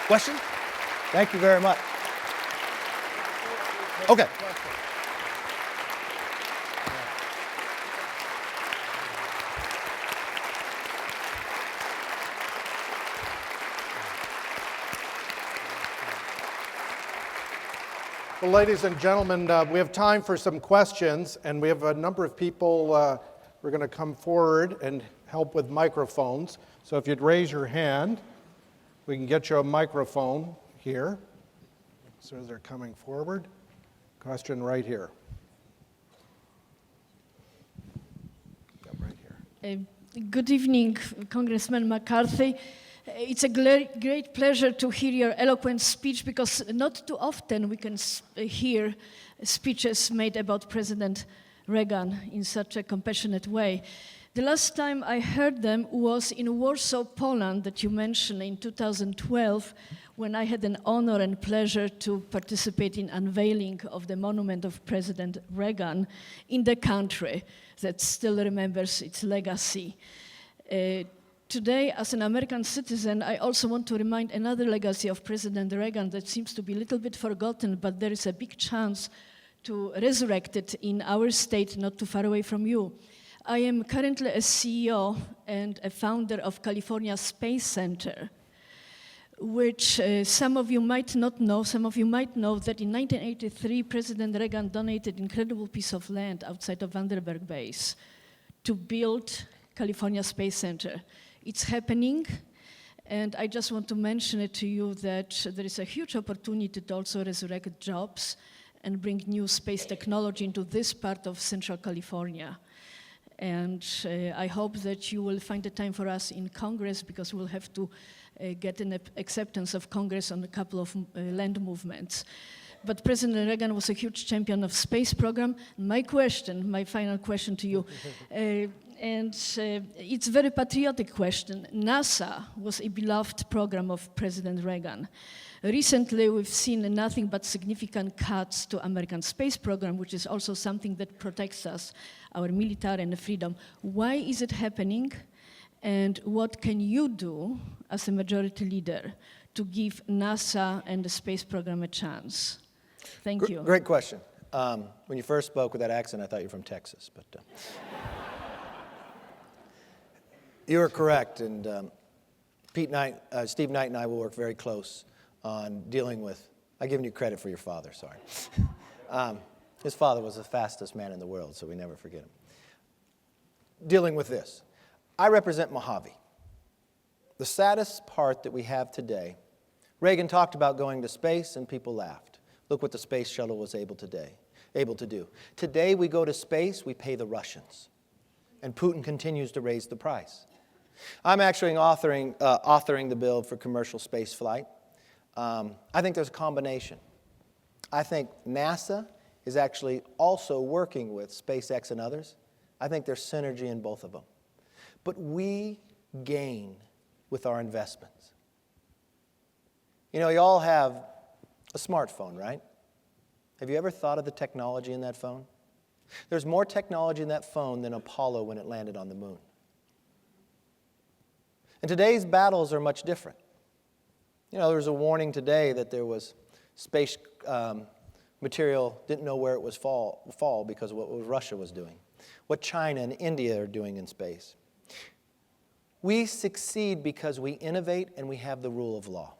Question? Thank you very much. Okay. Well, ladies and gentlemen, we have time for some questions, and we have a number of people who are going to come forward and help with microphones. So if you'd raise your hand, we can get you a microphone here. As soon as they're coming forward. Question right here. Right here. Good evening, Congressman McCarthy. It's a great pleasure to hear your eloquent speech, because not too often we can hear speeches made about President Reagan in such a compassionate way. The last time I heard them was in Warsaw, Poland, that you mentioned in 2012, when I had an honor and pleasure to participate in unveiling of the monument of President Reagan in the country that still remembers its legacy. Today, as an American citizen, I also want to remind another legacy of President Reagan that seems to be a little bit forgotten, but there is a big chance to resurrect it in our state not too far away from you. I am currently a CEO and a founder of California Space Center, which some of you might not know. Some of you might know that in 1983, President Reagan donated an incredible piece of land outside of Vandenberg Base to build California Space Center. It's happening, and I just want to mention it to you that there is a huge opportunity to also resurrect jobs and bring new space technology into this part of Central California. And I hope that you will find the time for us in Congress, because we'll have to get an acceptance of Congress on a couple of land movements. But President Reagan was a huge champion of space program. My final question to you, it's a very patriotic question. NASA was a beloved program of President Reagan. Recently, we've seen nothing but significant cuts to American space program, which is also something that protects us, our military and freedom. Why is it happening? And what can you do as a majority leader to give NASA and the space program a chance? Thank you. Great question. When you first spoke with that accent, I thought you were from Texas, but you are correct. And Steve Knight and I will work very close on dealing with, I've given you credit for your father, sorry. His father was the fastest man in the world, so we never forget him. Dealing with this. I represent Mojave. The saddest part that we have today, Reagan talked about going to space and people laughed. Look what the space shuttle was able to do. Today we go to space, we pay the Russians. And Putin continues to raise the price. I'm actually authoring the bill for commercial space flight. I think there's a combination. I think NASA is actually also working with SpaceX and others. I think there's synergy in both of them. But we gain with our investments. You know, you all have a smartphone, right? Have you ever thought of the technology in that phone? There's more technology in that phone than Apollo when it landed on the moon. And today's battles are much different. You know, there was a warning today that there was space material, didn't know where it was fall because of what Russia was doing, what China and India are doing in space. We succeed because we innovate and we have the rule of law.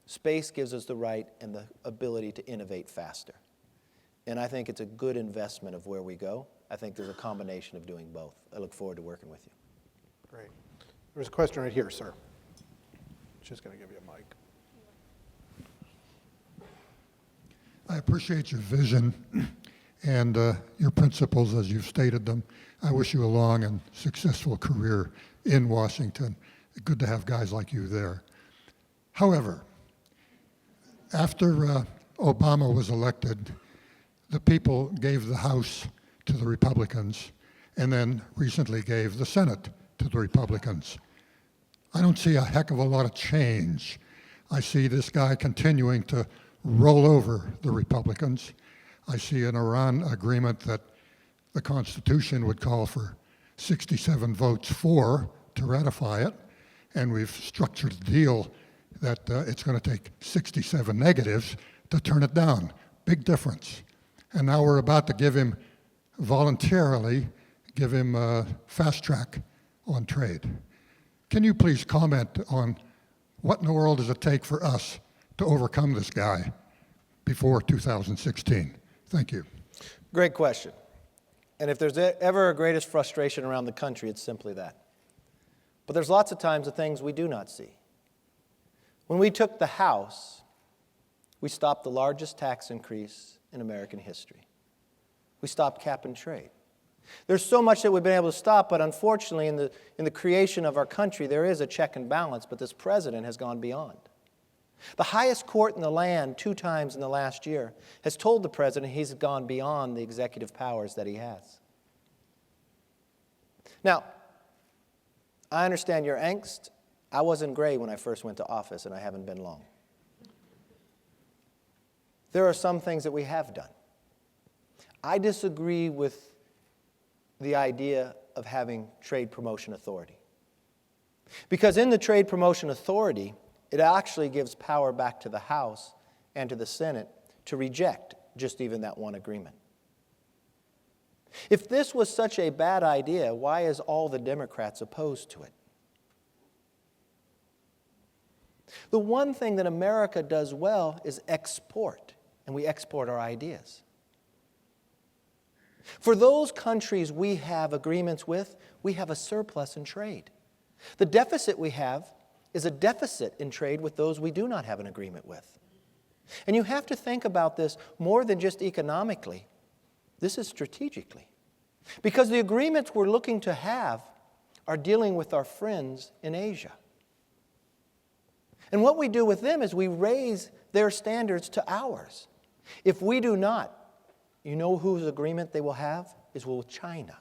Space gives us the right and the ability to innovate faster. And I think it's a good investment of where we go. I think there's a combination of doing both. I look forward to working with you. Great. There's a question right here, sir. Just going to give you a mic. I appreciate your vision and your principles as you've stated them. I wish you a long and successful career in Washington. Good to have guys like you there. However, after Obama was elected, the people gave the House to the Republicans and then recently gave the Senate to the Republicans. I don't see a heck of a lot of change. I see this guy continuing to roll over the Republicans. I see an Iran agreement that the Constitution would call for 67 votes for to ratify it, and we've structured a deal that it's going to take 67 negatives to turn it down. Big difference. And now we're about to give him, voluntarily, give him a fast track on trade. Can you please comment on what in the world does it take for us to overcome this guy before 2016? Thank you. Great question. And if there's ever a greatest frustration around the country, it's simply that. But there's lots of times the things we do not see. When we took the House, we stopped the largest tax increase in American history. We stopped cap and trade. There's so much that we've been able to stop, but unfortunately in the creation of our country, there is a check and balance, but this president has gone beyond. The highest court in the land 2 times in the last year has told the president he's gone beyond the executive powers that he has. Now, I understand your angst. I wasn't gray when I first went to office, and I haven't been long. There are some things that we have done. I disagree with the idea of having trade promotion authority. Because in the trade promotion authority, it actually gives power back to the House and to the Senate to reject just even that one agreement. If this was such a bad idea, why is all the Democrats opposed to it? The one thing that America does well is export, and we export our ideas. For those countries we have agreements with, we have a surplus in trade. The deficit we have is a deficit in trade with those we do not have an agreement with. And you have to think about this more than just economically. This is strategically. Because the agreements we're looking to have are dealing with our friends in Asia. And what we do with them is we raise their standards to ours. If we do not, you know whose agreement they will have? Is with China.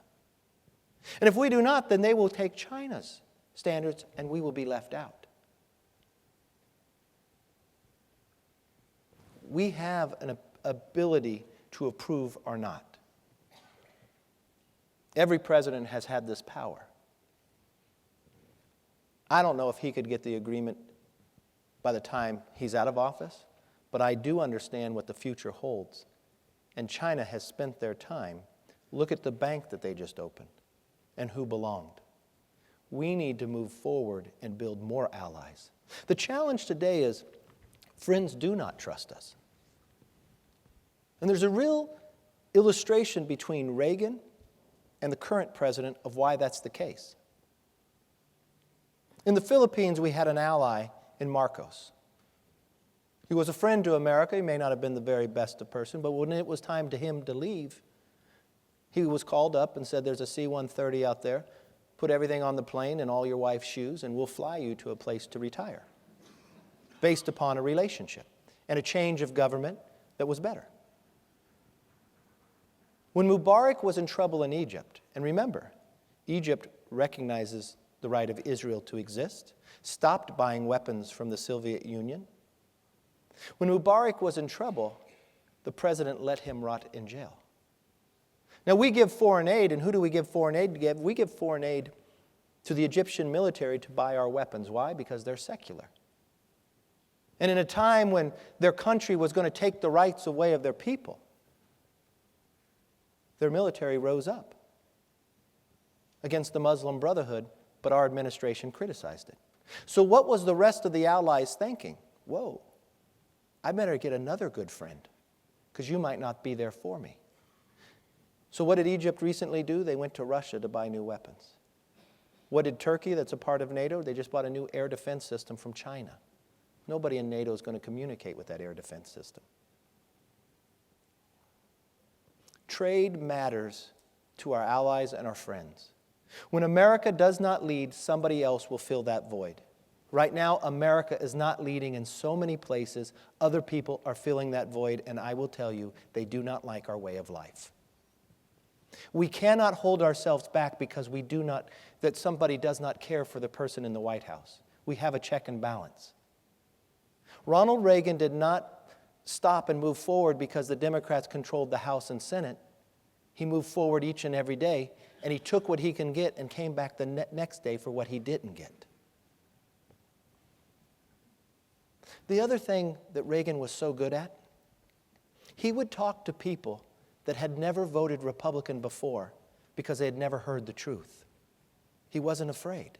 And if we do not, then they will take China's standards and we will be left out. We have an ability to approve or not. Every president has had this power. I don't know if he could get the agreement by the time he's out of office, but I do understand what the future holds. And China has spent their time. Look at the bank that they just opened and who belonged. We need to move forward and build more allies. The challenge today is friends do not trust us. And there's a real illustration between Reagan and the current president of why that's the case. In the Philippines, we had an ally in Marcos. He was a friend to America. He may not have been the very best of person, but when it was time to him to leave, he was called up and said, there's a C-130 out there. Put everything on the plane and all your wife's shoes, and we'll fly you to a place to retire, based upon a relationship and a change of government that was better. When Mubarak was in trouble in Egypt, and remember, Egypt recognizes the right of Israel to exist, stopped buying weapons from the Soviet Union. When Mubarak was in trouble, the president let him rot in jail. Now we give foreign aid, and who do we give foreign aid to give? We give foreign aid to the Egyptian military to buy our weapons. Why? Because they're secular. And in a time when their country was going to take the rights away of their people, their military rose up against the Muslim Brotherhood, but our administration criticized it. So what was the rest of the allies thinking? Whoa, I better get another good friend, because you might not be there for me. So what did Egypt recently do? They went to Russia to buy new weapons. What did Turkey, that's a part of NATO? They just bought a new air defense system from China. Nobody in NATO is going to communicate with that air defense system. Trade matters to our allies and our friends. When America does not lead, somebody else will fill that void. Right now, America is not leading in so many places. Other people are filling that void, and I will tell you, they do not like our way of life. We cannot hold ourselves back because that somebody does not care for the person in the White House. We have a check and balance. Ronald Reagan did not stop and move forward because the Democrats controlled the House and Senate. He moved forward each and every day, and he took what he can get and came back the next day for what he didn't get. The other thing that Reagan was so good at, he would talk to people that had never voted Republican before because they had never heard the truth. He wasn't afraid.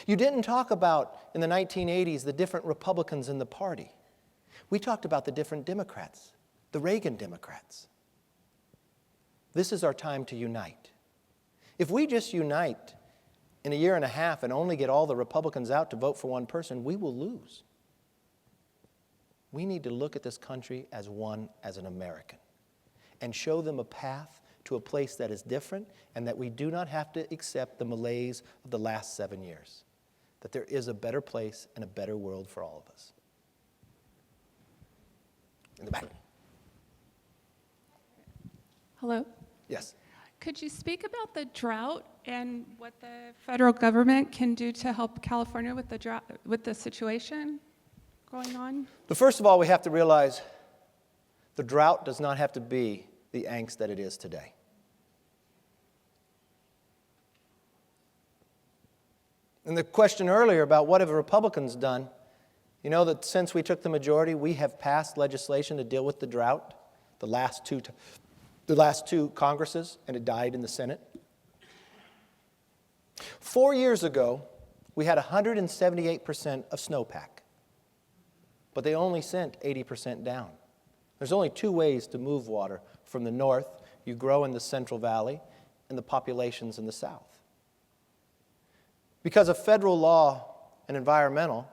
You didn't talk about, in the 1980s, the different Republicans in the party. We talked about the different Democrats, the Reagan Democrats. This is our time to unite. If we just unite in a year and a half and only get all the Republicans out to vote for one person, we will lose. We need to look at this country as one, as an American, and show them a path to a place that is different and that we do not have to accept the malaise of the last 7 years, that there is a better place and a better world for all of us. In the back. Hello. Yes. Could you speak about the drought and what the federal government can do to help California with the drought, with the situation going on? But first of all, we have to realize the drought does not have to be the angst that it is today. And the question earlier about what have the Republicans done, you know that since we took the majority, we have passed legislation to deal with the drought, the last two Congresses, and it died in the Senate. 4 years ago, we had 178% of snowpack, but they only sent 80% down. There's only two ways to move water from the north. You grow in the Central Valley, and the population's in the south. Because of federal law and environmental,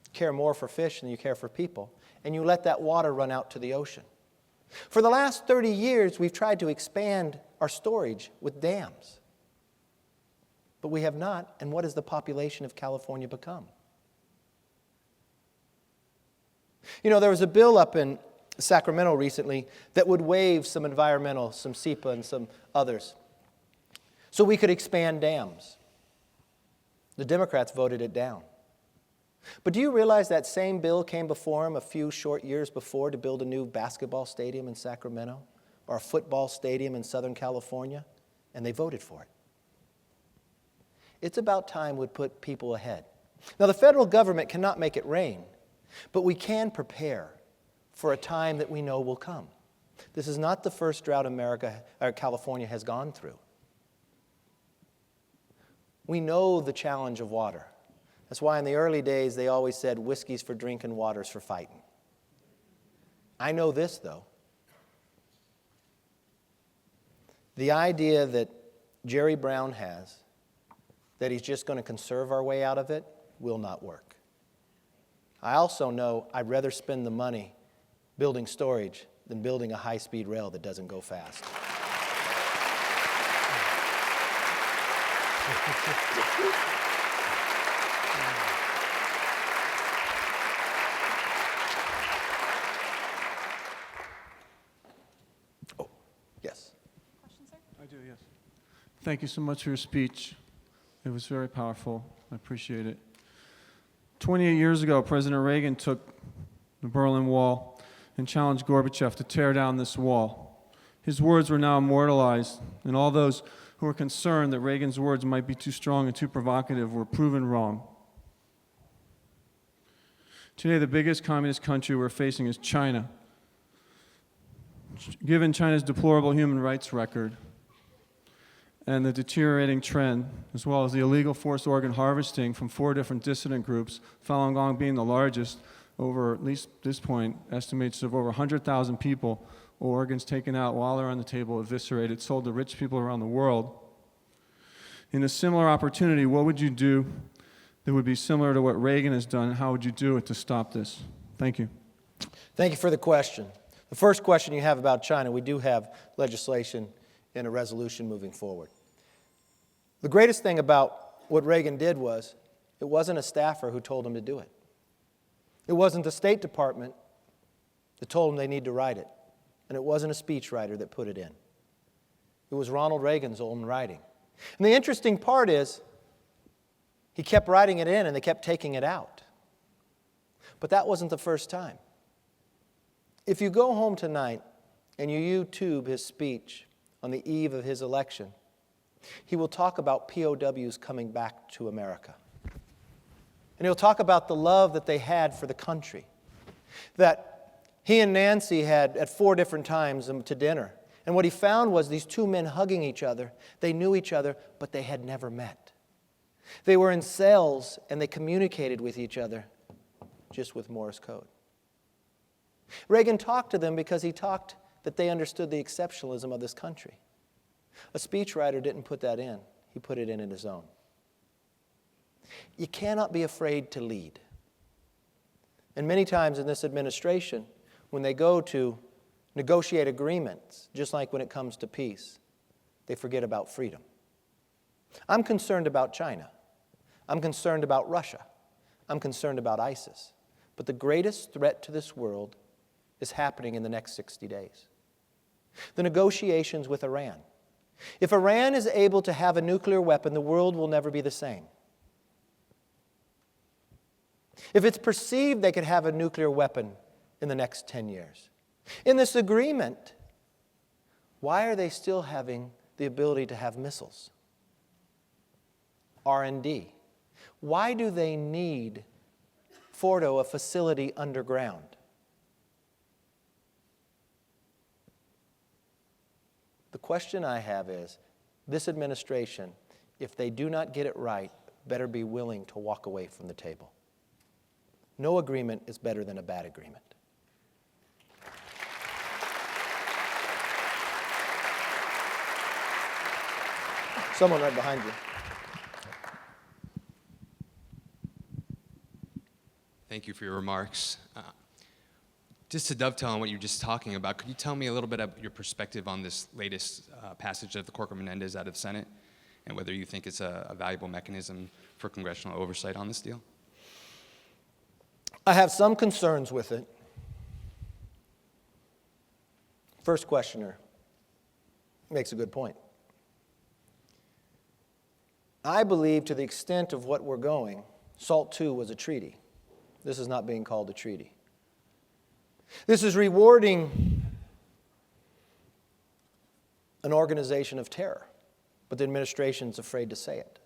you care more for fish than you care for people, and you let that water run out to the ocean. For the last 30 years, we've tried to expand our storage with dams. But we have not, and what has the population of California become? You know, there was a bill up in Sacramento recently that would waive some environmental, some SEPA and some others, so we could expand dams. The Democrats voted it down. But do you realize that same bill came before them a few short years before to build a new basketball stadium in Sacramento or a football stadium in Southern California, and they voted for it? It's about time we put people ahead. Now, the federal government cannot make it rain, but we can prepare for a time that we know will come. This is not the first drought California has gone through. We know the challenge of water. That's why in the early days they always said whiskey's for drinking, water's for fighting. I know this, though. The idea that Jerry Brown has, that he's just going to conserve our way out of it, will not work. I also know I'd rather spend the money building storage than building a high-speed rail that doesn't go fast. Oh, yes. Question, sir? I do, yes. Thank you so much for your speech. It was very powerful. I appreciate it. 28 years ago, President Reagan took the Berlin Wall and challenged Gorbachev to tear down this wall. His words were now immortalized, and all those who were concerned that Reagan's words might be too strong and too provocative were proven wrong. Today, the biggest communist country we're facing is China. Given China's deplorable human rights record and the deteriorating trend, as well as the illegal forced organ harvesting from 4 different dissident groups, Falun Gong being the largest, over, at least this point, estimates of over 100,000 people, organs taken out while they're on the table, eviscerated, sold to rich people around the world. In a similar opportunity, what would you do that would be similar to what Reagan has done? How would you do it to stop this? Thank you. Thank you for the question. The first question you have about China, we do have legislation and a resolution moving forward. The greatest thing about what Reagan did was, it wasn't a staffer who told him to do it. It wasn't the State Department that told him they need to write it. And it wasn't a speechwriter that put it in. It was Ronald Reagan's own writing. And the interesting part is, he kept writing it in and they kept taking it out. But that wasn't the first time. If you go home tonight and you YouTube his speech on the eve of his election, he will talk about POWs coming back to America. And he'll talk about the love that they had for the country, that he and Nancy had at 4 different times to dinner. And what he found was these 2 men hugging each other. They knew each other, but they had never met. They were in cells and they communicated with each other just with Morse code. Reagan talked to them because he talked that they understood the exceptionalism of this country. A speechwriter didn't put that in. He put it in his own. You cannot be afraid to lead. And many times in this administration, when they go to negotiate agreements, just like when it comes to peace, they forget about freedom. I'm concerned about China. I'm concerned about Russia. I'm concerned about ISIS. But the greatest threat to this world is happening in the next 60 days. The negotiations with Iran. If Iran is able to have a nuclear weapon, the world will never be the same. If it's perceived they could have a nuclear weapon in the next 10 years. In this agreement, why are they still having the ability to have missiles? R&D. Why do they need Fordo, a facility underground? The question I have is, this administration, if they do not get it right, better be willing to walk away from the table. No agreement is better than a bad agreement. Someone right behind you. Thank you for your remarks. Just to dovetail on what you were just talking about, could you tell me a little bit of your perspective on this latest passage of the Corker-Menendez out of the Senate, and whether you think it's a valuable mechanism for congressional oversight on this deal? I have some concerns with it. First questioner makes a good point. I believe to the extent of what we're going, SALT II was a treaty. This is not being called a treaty. This is rewarding an organization of terror, but the administration's afraid to say it.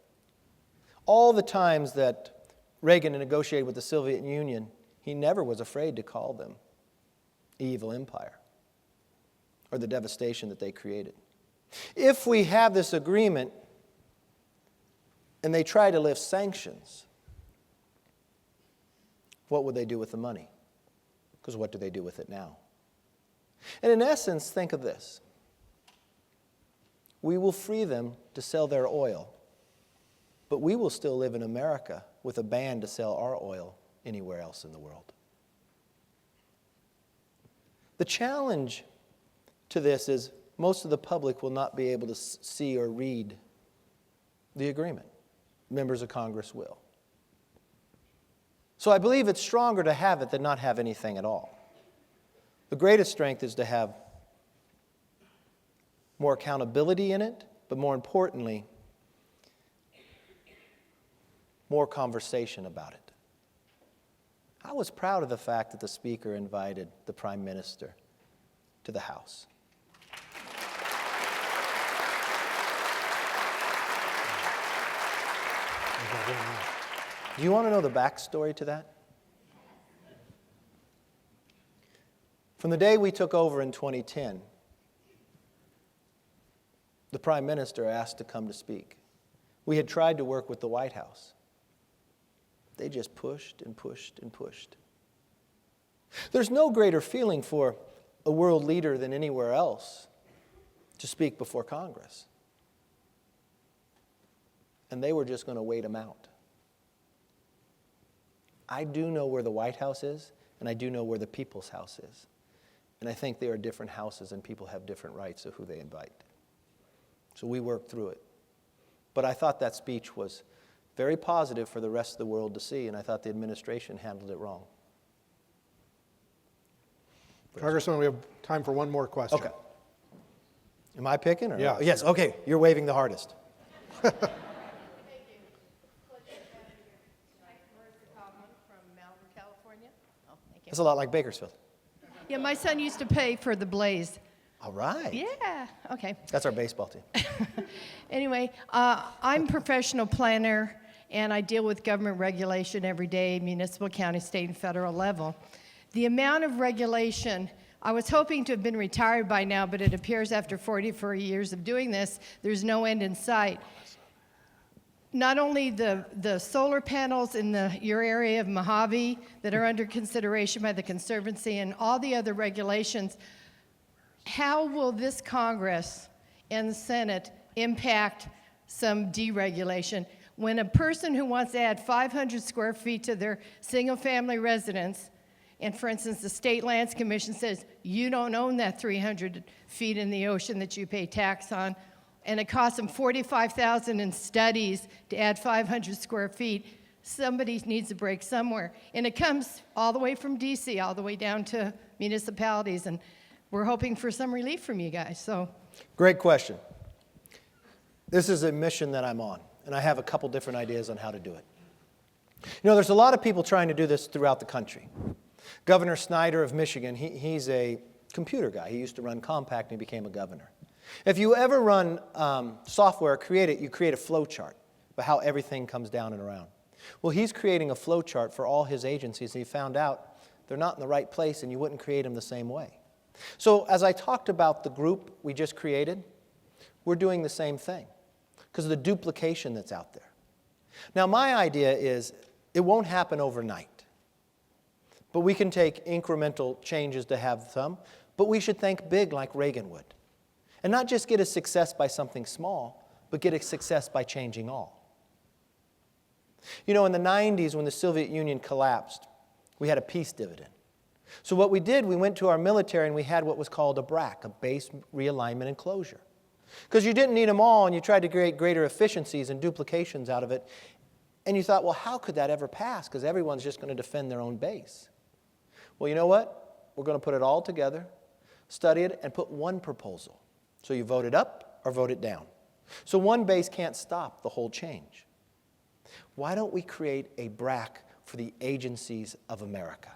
All the times that Reagan negotiated with the Soviet Union, he never was afraid to call them evil empire or the devastation that they created. If we have this agreement and they try to lift sanctions, what would they do with the money? Because what do they do with it now? And in essence, think of this. We will free them to sell their oil, but we will still live in America with a ban to sell our oil anywhere else in the world. The challenge to this is most of the public will not be able to see or read the agreement. Members of Congress will. So I believe it's stronger to have it than not have anything at all. The greatest strength is to have more accountability in it, but more importantly, more conversation about it. I was proud of the fact that the Speaker invited the Prime Minister to the House. Do you want to know the backstory to that? From the day we took over in 2010, the Prime Minister asked to come to speak. We had tried to work with the White House. They just pushed and pushed and pushed. There's no greater feeling for a world leader than anywhere else to speak before Congress. And they were just going to wait him out. I do know where the White House is, and I do know where the People's House is. And I think there are different houses and people have different rights of who they invite. So we worked through it. But I thought that speech was very positive for the rest of the world to see, and I thought the administration handled it wrong. Congressman, we have time for one more question. Okay. Am I picking? Or Yeah. Yes, okay. You're waving the hardest. It's a lot like Bakersfield. Yeah, my son used to pay for the Blaze. All right. Yeah, okay. That's our baseball team. Anyway, I'm a professional planner, and I deal with government regulation every day, municipal, county, state, and federal level. The amount of regulation, I was hoping to have been retired by now, but it appears after 44 years of doing this, there's no end in sight. Not only the solar panels in your area of Mojave that are under consideration by the Conservancy and all the other regulations, how will this Congress and the Senate impact some deregulation? When a person who wants to add 500 square feet to their single-family residence, and for instance, the State Lands Commission says, you don't own that 300 feet in the ocean that you pay tax on, and it costs them $45,000 in studies to add 500 square feet, somebody needs a break somewhere. And it comes all the way from DC, all the way down to municipalities, and we're hoping for some relief from you guys. So, Great question. This is a mission that I'm on, and I have a couple different ideas on how to do it. You know, there's a lot of people trying to do this throughout the country. Governor Snyder of Michigan, he's a computer guy. He used to run Compact, and he became a governor. If you ever run software, you create a flow chart of how everything comes down and around. Well, he's creating a flow chart for all his agencies, and he found out they're not in the right place, and you wouldn't create them the same way. So as I talked about the group we just created, we're doing the same thing because of the duplication that's out there. Now, my idea is it won't happen overnight, but we can take incremental changes to have some, but we should think big like Reagan would. And not just get a success by something small, but get a success by changing all. You know, in the 90s, when the Soviet Union collapsed, we had a peace dividend. So what we did, we went to our military and we had what was called a BRAC, a base realignment and closure. Because you didn't need them all, and you tried to create greater efficiencies and duplications out of it. And you thought, well, how could that ever pass? Because everyone's just going to defend their own base. Well, you know what? We're going to put it all together, study it, and put one proposal. So you vote it up or vote it down. So one base can't stop the whole change. Why don't we create a BRAC for the agencies of America?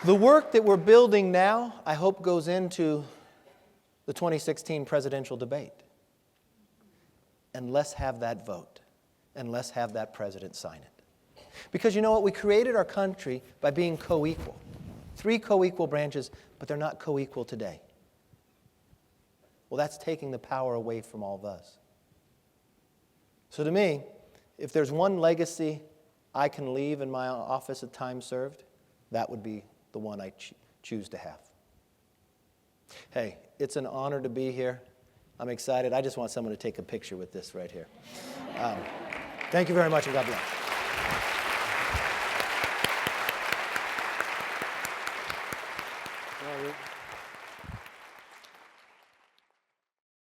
The work that we're building now, I hope, goes into the 2016 presidential debate. And let's have that vote. And let's have that president sign it. Because you know what? We created our country by being co-equal. 3 co-equal branches, but they're not co-equal today. Well, that's taking the power away from all of us. So to me, if there's one legacy I can leave in my office of time served, that would be the one I choose to have. Hey, it's an honor to be here. I'm excited. I just want someone to take a picture with this right here. Thank you very much, and God bless.